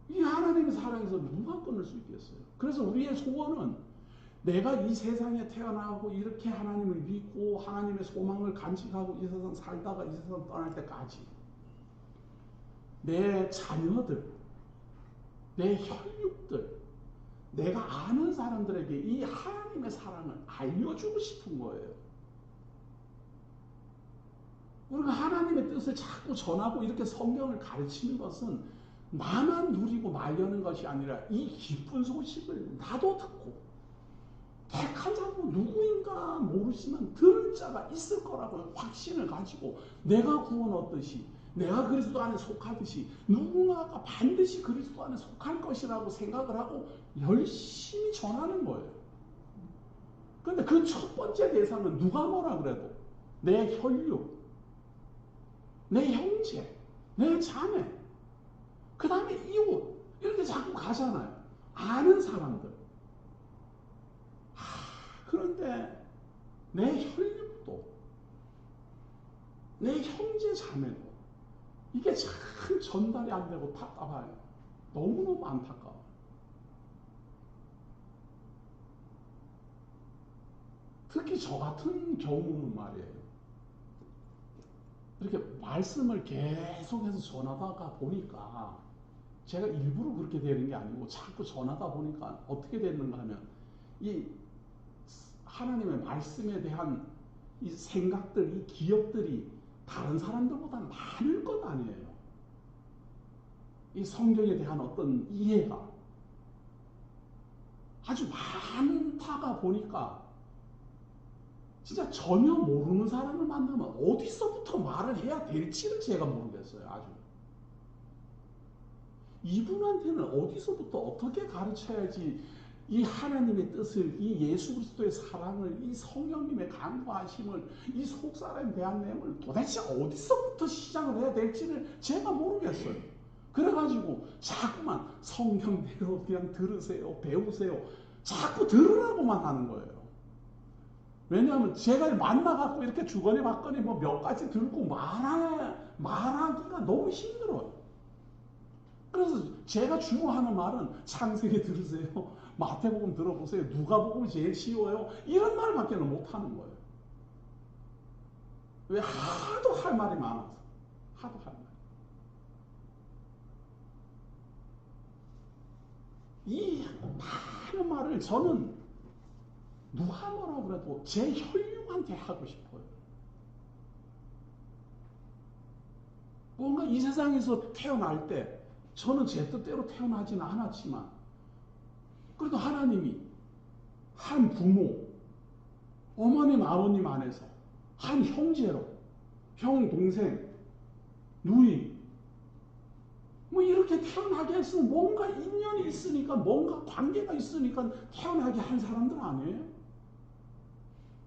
이 하나님의 사랑에서 누가 끊을 수 있겠어요? 그래서 우리의 소원은 내가 이 세상에 태어나고 이렇게 하나님을 믿고 하나님의 소망을 간직하고 이 세상 살다가 이 세상 떠날 때까지 내 자녀들, 내 혈육들, 내가 아는 사람들에게 이 하나님의 사랑을 알려주고 싶은 거예요. 우리가 하나님의 뜻을 자꾸 전하고 이렇게 성경을 가르치는 것은 나만 누리고 말려는 것이 아니라 이 기쁜 소식을 나도 듣고 택한 자도 누구인가 모르지만 들을 자가 있을 거라고 확신을 가지고 내가 구원 얻듯이 내가 그리스도 안에 속하듯이 누군가가 반드시 그리스도 안에 속할 것이라고 생각을 하고 열심히 전하는 거예요. 그런데 그 첫 번째 대상은 누가 뭐라 그래도 내 혈육, 내 형제, 내 자매, 그 다음에 이웃 이렇게 자꾸 가잖아요. 아는 사람들. 그런데 내 혈육도 내 형제 자매도 이게 참 전달이 안 되고 답답해요. 너무너무 안타까워요. 특히 저 같은 경우는 말이에요. 이렇게 말씀을 계속해서 전하다가 보니까 제가 일부러 그렇게 되는 게 아니고 자꾸 전하다 보니까 어떻게 됐는가 하면 이 하나님의 말씀에 대한 이 생각들, 이 기억들이 다른 사람들보다 많을 것 아니에요. 이 성경에 대한 어떤 이해가 아주 많다가 보니까 진짜 전혀 모르는 사람을 만나면 어디서부터 말을 해야 될지를 제가 모르겠어요. 아주 이분한테는 어디서부터 어떻게 가르쳐야지 이 하나님의 뜻을, 이 예수 그리스도의 사랑을, 이 성령님의 간구하심을, 이 속사람에 대한 내용을 도대체 어디서부터 시작을 해야 될지를 제가 모르겠어요. 그래가지고 자꾸만 성경대로 그냥 들으세요, 배우세요. 자꾸 들으라고만 하는 거예요. 왜냐하면 제가 만나갖고 이렇게 주거니 받거니 뭐 몇 가지 들고 말하기가 너무 힘들어요. 그래서 제가 주로 하는 말은 창세기 들으세요, 마태복음 들어보세요, 누가복음 제일 쉬워요, 이런 말밖에는 못하는 거예요. 왜? 하도 할 말이 많아서. 하도 할 말. 이 많은 말을 저는 누가 뭐라 그래도 제 혈육한테 하고 싶어요. 뭔가 이 세상에서 태어날 때 저는 제 뜻대로 태어나지는 않았지만 그래도 하나님이 한 부모, 어머님 아버님 안에서 한 형제로 형, 동생, 누이 뭐 이렇게 태어나게 했으면 뭔가 인연이 있으니까 뭔가 관계가 있으니까 태어나게 한 사람들 아니에요?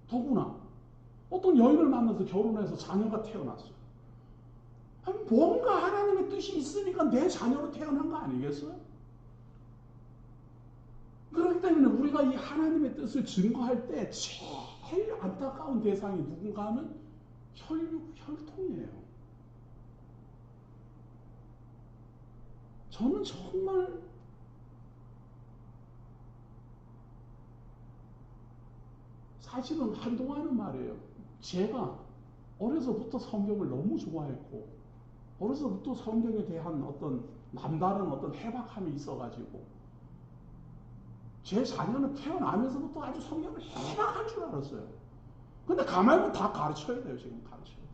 더구나 어떤 여인을 만나서 결혼해서 자녀가 태어났어요. 아니, 뭔가 하나님의 뜻이 있으니까 내 자녀로 태어난 거 아니겠어요? 그렇기 때문에 우리가 이 하나님의 뜻을 증거할 때 제일 안타까운 대상이 누군가 하면 혈육, 혈통이에요. 저는 정말 사실은 한동안은 말이에요. 제가 어려서부터 성경을 너무 좋아했고 어려서부터 성경에 대한 어떤 남다른 어떤 해박함이 있어가지고 제 자녀는 태어나면서부터 아주 성경을 해박할 줄 알았어요. 근데 가만히 보면 다 가르쳐야 돼요. 지금 가르쳐야 돼요.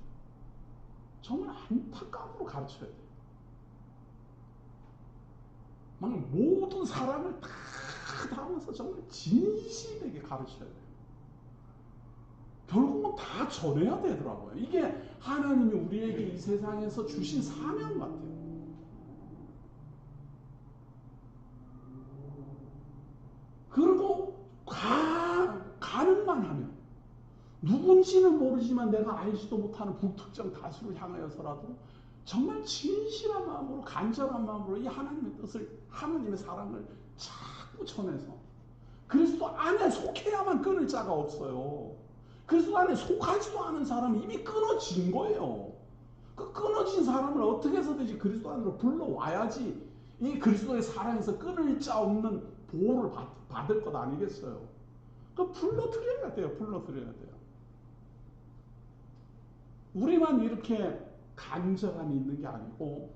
정말 안타까움으로 가르쳐야 돼요. 막 모든 사랑을 다 담아서 정말 진실되게 가르쳐야 돼요. 결국은 다 전해야 되더라고요. 이게 하나님이 우리에게 이 세상에서 주신 사명 같아요. 그리고 가능만 하면 누군지는 모르지만 내가 알지도 못하는 불특정 다수를 향하여서라도 정말 진실한 마음으로 간절한 마음으로 이 하나님의 뜻을, 하나님의 사랑을 자꾸 전해서 그리스도 안에 속해야만 끊을 자가 없어요. 그리스도 안에 속하지도 않은 사람은 이미 끊어진 거예요. 그 끊어진 사람을 어떻게 해서든지 그리스도 안으로 불러와야지 이 그리스도의 사랑에서 끊을 자 없는 보호를 받을 것 아니겠어요. 그 불러들여야 돼요. 불러들여야 돼요. 우리만 이렇게 간절함이 있는 게 아니고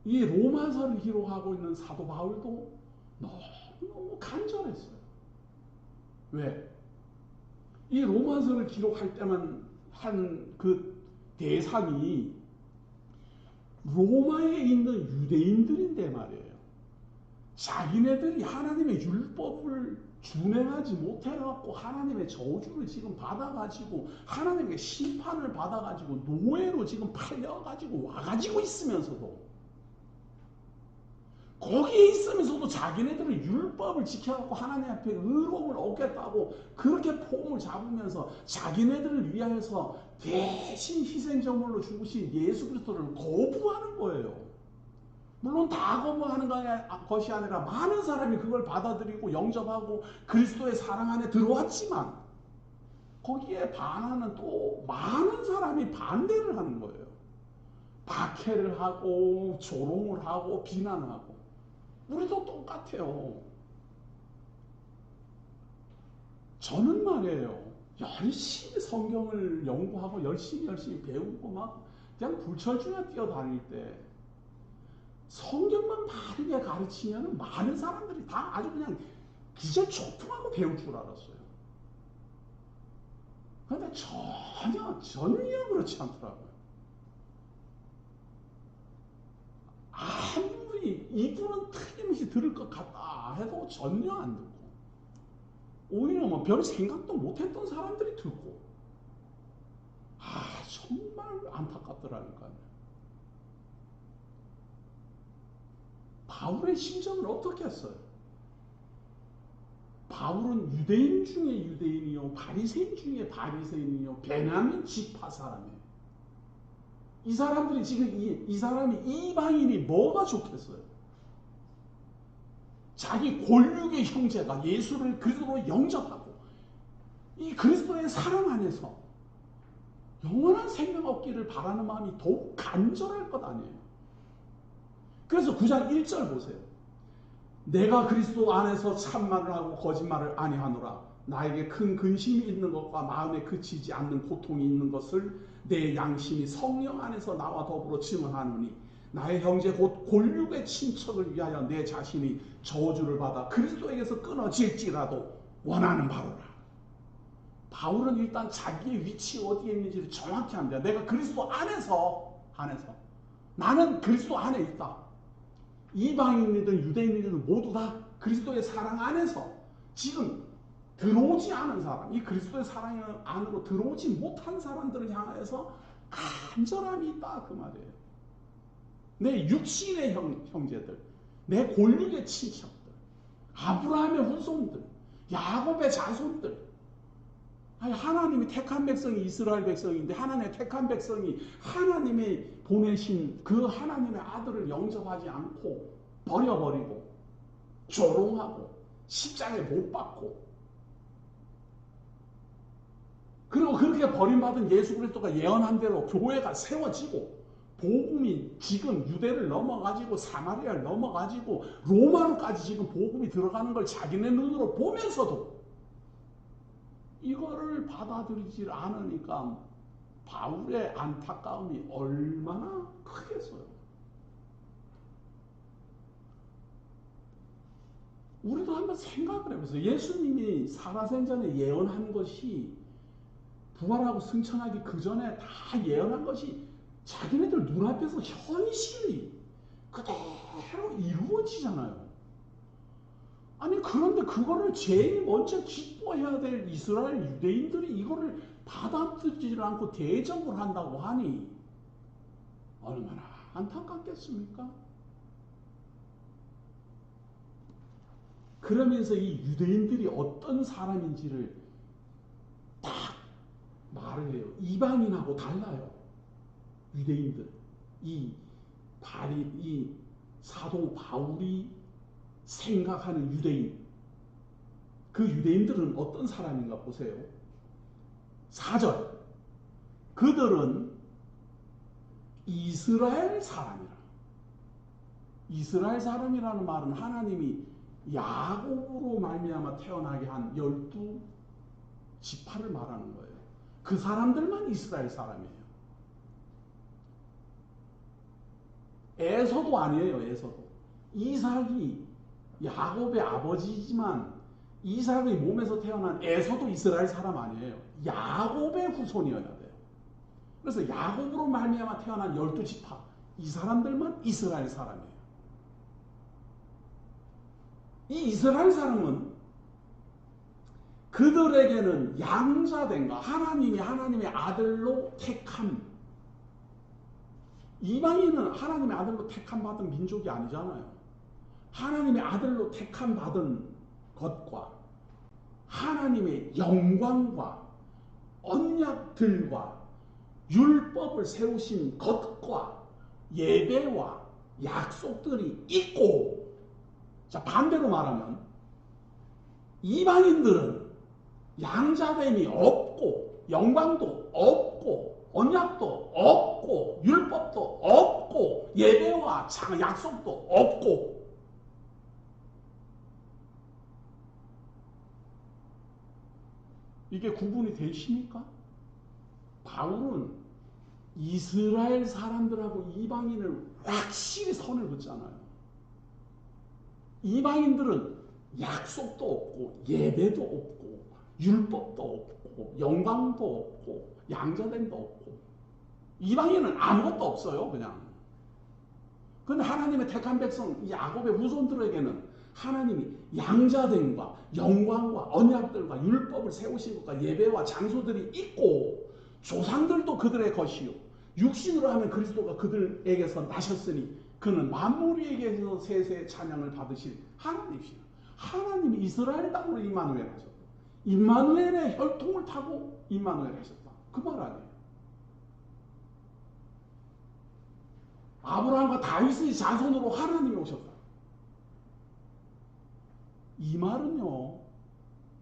이 로마서를 기록하고 있는 사도 바울도 너무 너무 간절했어요. 왜? 이 로마서를 기록할 때만 한 그 대상이 로마에 있는 유대인들인데 말이에요. 자기네들이 하나님의 율법을 준행하지 못해갖고 하나님의 저주를 지금 받아가지고 하나님의 심판을 받아가지고 노예로 지금 팔려가지고 와가지고 있으면서도 거기에 있으면서도 자기네들은 율법을 지켜갖고 하나님 앞에 의로움을 얻겠다고 그렇게 폼을 잡으면서 자기네들을 위하여서 대신 희생제물로 죽으신 예수 그리스도를 거부하는 거예요. 물론 다 거부하는 것이 아니라 많은 사람이 그걸 받아들이고 영접하고 그리스도의 사랑 안에 들어왔지만 거기에 반하는 또 많은 사람이 반대를 하는 거예요. 박해를 하고 조롱을 하고 비난하고. 우리도 똑같아요. 저는 말이에요. 열심히 성경을 연구하고 열심히 배우고 막 그냥 불철주야 뛰어다닐 때 성경만 바르게 가르치면 많은 사람들이 다 아주 그냥 기절초풍하고 배울 줄 알았어요. 그런데 전혀 그렇지 않더라고요. 아무리 이분은 틀림없이 들을 것 같다 해도 전혀 안 듣고 오히려 뭐 별 생각도 못했던 사람들이 듣고 정말 안타깝더라니까요. 바울의 심정을 어떻게 했어요? 바울은 유대인 중에 유대인이요 바리새인 중에 바리새인이요 베냐민 지파 사람이에요. 이 사람들이 지금 이 사람이 이방인이 뭐가 좋겠어요? 자기 골육의 형제가 예수를 그리스도로 영접하고 이 그리스도의 사랑 안에서 영원한 생명 얻기를 바라는 마음이 더욱 간절할 것 아니에요. 그래서 9장 1절 보세요. 내가 그리스도 안에서 참말을 하고 거짓말을 아니하노라. 나에게 큰 근심이 있는 것과 마음에 그치지 않는 고통이 있는 것을 내 양심이 성령 안에서 나와 더불어 증언하노니 나의 형제 곧 골육의 친척을 위하여 내 자신이 저주를 받아 그리스도에게서 끊어질지라도 원하는 바로라. 바울은 일단 자기의 위치 어디에 있는지를 정확히 합니다. 내가 그리스도 안에서 나는 그리스도 안에 있다. 이방인이든 유대인이든 모두 다 그리스도의 사랑 안에서 지금 들어오지 않은 사람, 이 그리스도의 사랑 안으로 들어오지 못한 사람들을 향해서 간절함이 있다 그 말이에요. 내 육신의 형제들, 내 골육의 친척들, 아브라함의 후손들, 야곱의 자손들, 하나님이 택한 백성이 이스라엘 백성인데 하나님의 택한 백성이 하나님의 보내신 그 하나님의 아들을 영접하지 않고 버려버리고 조롱하고 십자가에 못 박고 그리고 그렇게 버림받은 예수 그리스도가 예언한 대로 교회가 세워지고 복음이 지금 유대를 넘어가지고 사마리아를 넘어가지고 로마로까지 지금 복음이 들어가는 걸 자기네 눈으로 보면서도 이거를 받아들이지 않으니까 바울의 안타까움이 얼마나 크겠어요. 우리도 한번 생각을 해보세요. 예수님이 살아생전에 예언한 것이 부활하고 승천하기 그 전에 다 예언한 것이 자기네들 눈앞에서 현실이 그대로 이루어지잖아요. 아니 그런데 그거를 제일 먼저 기뻐해야 될 이스라엘 유대인들이 이거를 받아들이지 않고 대적을 한다고 하니 얼마나 안타깝겠습니까? 그러면서 이 유대인들이 어떤 사람인지를 딱 말을 해요. 이방인하고 달라요. 유대인들. 이 사도 바울이 생각하는 유대인. 그 유대인들은 어떤 사람인가 보세요. 4절. 그들은 이스라엘 사람이라. 이스라엘 사람이라는 말은 하나님이 야곱으로 말미암아 태어나게 한 12지파를 말하는 거예요. 그 사람들만 이스라엘 사람이에요. 에서도 아니에요. 에서도. 이삭이 야곱의 아버지지만 이 사람의 몸에서 태어난 에서도 이스라엘 사람 아니에요. 야곱의 후손이어야 돼요. 그래서 야곱으로 말미암아 태어난 12지파, 이 사람들만 이스라엘 사람이에요. 이 이스라엘 사람은 그들에게는 양자된 것, 하나님이 하나님의 아들로 택함. 이방인은 하나님의 아들로 택함 받은 민족이 아니잖아요. 하나님의 아들로 택함 받은 것과 하나님의 영광과 언약들과 율법을 세우신 것과 예배와 약속들이 있고, 자, 반대로 말하면 이방인들은 양자됨이 없고 영광도 없고 언약도 없고 율법도 없고 예배와 약속도 없고, 이게 구분이 되십니까? 바울은 이스라엘 사람들하고 이방인을 확실히 선을 긋잖아요. 이방인들은 약속도 없고 예배도 없고 율법도 없고 영광도 없고 양자됨도 없고, 이방인은 아무것도 없어요. 그냥. 근데 하나님의 택한 백성 야곱의 후손들에게는 하나님이 양자됨과 영광과 언약들과 율법을 세우신 것과 예배와 장소들이 있고, 조상들도 그들의 것이요 육신으로 하면 그리스도가 그들에게서 나셨으니 그는 만물에게서 세세 찬양을 받으실 하나님이시라. 하나님이 이스라엘 땅으로 임마누엘 하셨다. 임마누엘의 혈통을 타고 임마누엘 하셨다. 그 말 아니에요. 아브라함과 다윗의 자손으로 하나님이 오셨다. 이 말은요,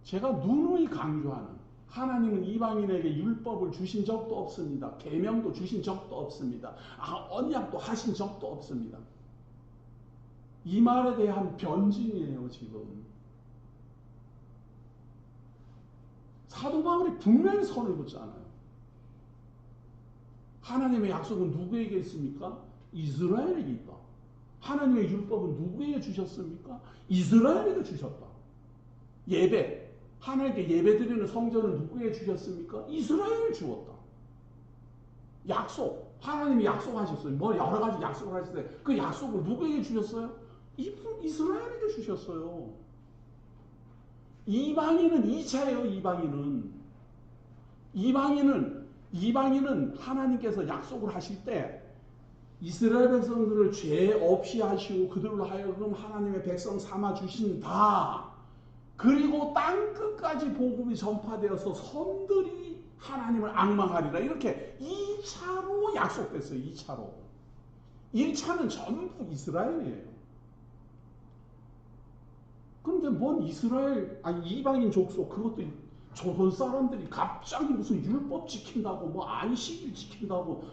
제가 누누이 강조하는, 하나님은 이방인에게 율법을 주신 적도 없습니다. 계명도 주신 적도 없습니다. 언약도 하신 적도 없습니다. 이 말에 대한 변증이에요. 지금 사도 바울이 분명히 선을 긋잖아요. 하나님의 약속은 누구에게 있습니까? 이스라엘에게 있다. 하나님의 율법은 누구에게 주셨습니까? 이스라엘에게 주셨다. 예배, 하나님께 예배드리는 성전은 누구에게 주셨습니까? 이스라엘에 주었다. 약속, 하나님이 약속하셨어요. 뭐 여러 가지 약속을 하실 때 그 약속을 누구에게 주셨어요? 이스라엘에게 주셨어요. 이방인은 2차예요. 이방인은 하나님께서 약속을 하실 때 이스라엘 백성들을 죄 없이 하시고 그들로 하여금 하나님의 백성 삼아 주신다. 그리고 땅 끝까지 복음이 전파되어서 선들이 하나님을 앙망하리라. 이렇게 2차로 약속됐어요. 2차로. 1차는 전부 이스라엘이에요. 그런데 뭔 이방인 족속, 그것도 조선 사람들이 갑자기 무슨 율법 지킨다고, 뭐 안식일 지킨다고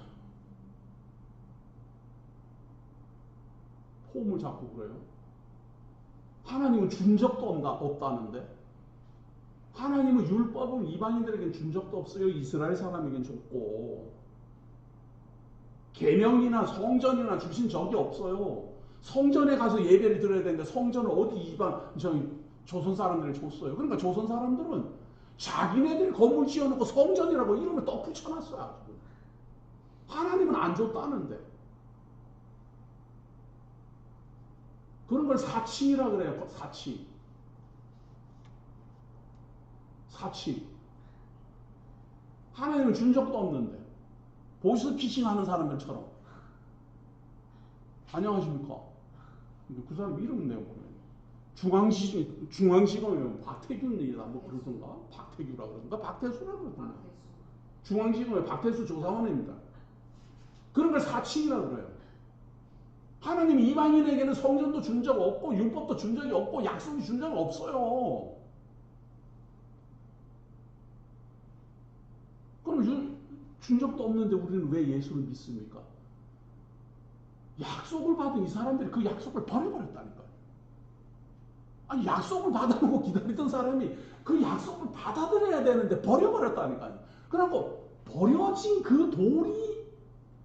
폼을 잡고 그래요. 하나님은 준 적도 없다는데, 하나님은 율법을 이방인들에게는 준 적도 없어요. 이스라엘 사람에게는 줬고, 계명이나 성전이나 주신 적이 없어요. 성전에 가서 예배를 드려야 되는데 성전을 어디 조선 사람들이 줬어요. 그러니까 조선 사람들은 자기네들 건물 지어놓고 성전이라고 이름을 떡 붙여놨어요. 하나님은 안 줬다는데. 그런 걸 사칭이라 그래요. 사칭. 하나님은 준 적도 없는데 보이스피싱 하는 사람들처럼. 안녕하십니까? 근데 그 사람 이름 내가 보면 중앙지검에 박태균이다 뭐 그러던가, 박태규라 그러던가, 박태수라 그러던가. 중앙지검의 박태수 조사원입니다. 그런 걸 사칭이라 그래요. 하나님이 이방인에게는 성전도 준 적 없고 율법도 준 적이 없고 약속이 준 적이 없어요. 그럼 준 적도 없는데 우리는 왜 예수를 믿습니까? 약속을 받은 이 사람들이 그 약속을 버려버렸다니까요. 아니, 약속을 받아놓고 기다리던 사람이 그 약속을 받아들여야 되는데 버려버렸다니까요. 그리고 버려진 그 돌이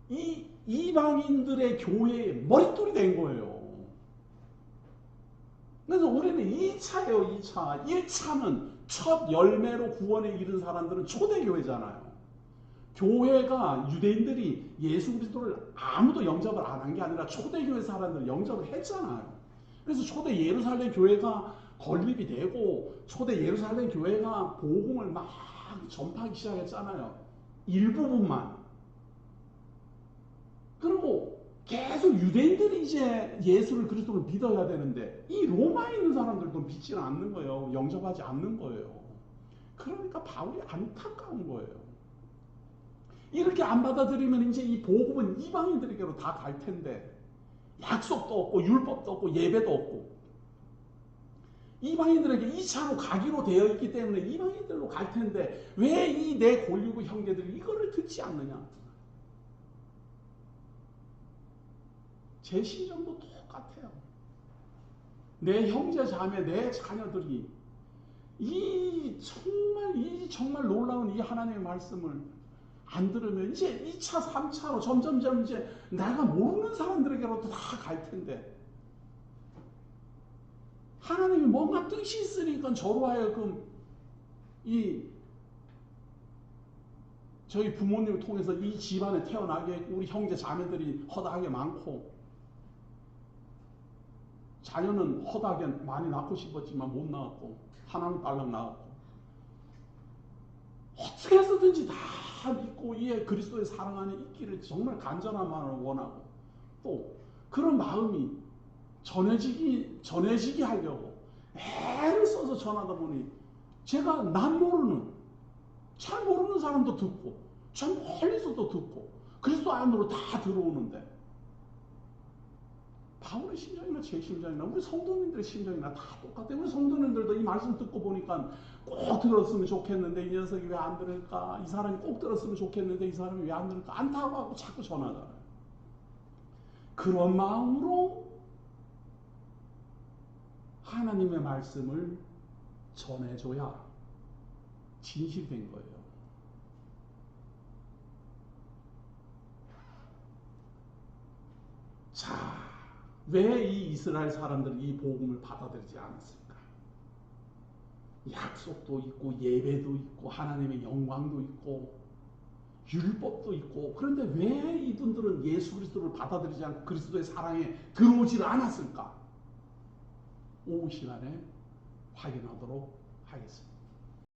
이 이방인들의 교회의 머릿돌이 된 거예요. 그래서 우리는 2차예요, 2차. 1차는 첫 열매로 구원에 이른 사람들은 초대교회잖아요. 교회가 유대인들이 예수 그리스도를 아무도 영접을 안 한 게 아니라 초대교회 사람들을 영접을 했잖아요. 그래서 초대 예루살렘 교회가 건립이 되고 초대 예루살렘 교회가 복음을 막 전파하기 시작했잖아요. 일부분만. 그리고 계속 유대인들이 이제 예수를 그리스도를 믿어야 되는데 이 로마에 있는 사람들도 믿지는 않는 거예요. 영접하지 않는 거예요. 그러니까 바울이 안타까운 거예요. 이렇게 안 받아들이면 이제 이 복음은 이방인들에게로 다 갈 텐데 약속도 없고 율법도 없고 예배도 없고 이방인들에게 2차로 가기로 되어 있기 때문에 이방인들로 갈 텐데 왜 이 내 골리고 형제들이 이거를 듣지 않느냐. 제 심정도 똑같아요. 내 형제 자매 내 자녀들이 이 정말 놀라운 이 하나님의 말씀을 안 들으면 이제 2차, 3차로 점점점 이제 내가 모르는 사람들에게로도 다 갈 텐데 하나님이 뭔가 뜻이 있으니까 저로 하여금 저희 부모님을 통해서 이 집안에 태어나게 했고 우리 형제 자매들이 허다하게 많고 자녀는 허다하게 많이 낳고 싶었지만 못 낳았고 하나는 딸랑 낳았고 어떻게 해서든지 다 믿고 이 그리스도의 사랑 안에 있기를 정말 간절한 마음을 원하고 또 그런 마음이 전해지게 하려고 애를 써서 전하다 보니 제가 잘 모르는 사람도 듣고 저 멀리서도 듣고 그리스도 안으로 다 들어오는데 바울의 심정이나 제 심정이나 우리 성도님들의 심정이나 다 똑같아요. 우리 성도님들도 이 말씀 듣고 보니까 꼭 들었으면 좋겠는데 이 녀석이 왜 안 들을까? 이 사람이 꼭 들었으면 좋겠는데 이 사람이 왜 안 들을까? 안타고 하고 자꾸 전하잖아요. 그런 마음으로 하나님의 말씀을 전해줘야 진실된 거예요. 자, 왜 이 이스라엘 사람들이 이 복음을 받아들이지 않았을까? 약속도 있고 예배도 있고 하나님의 영광도 있고 율법도 있고 그런데 왜 이분들은 예수 그리스도를 받아들이지 않고 그리스도의 사랑에 들어오지를 않았을까? 오후 시간에 확인하도록 하겠습니다.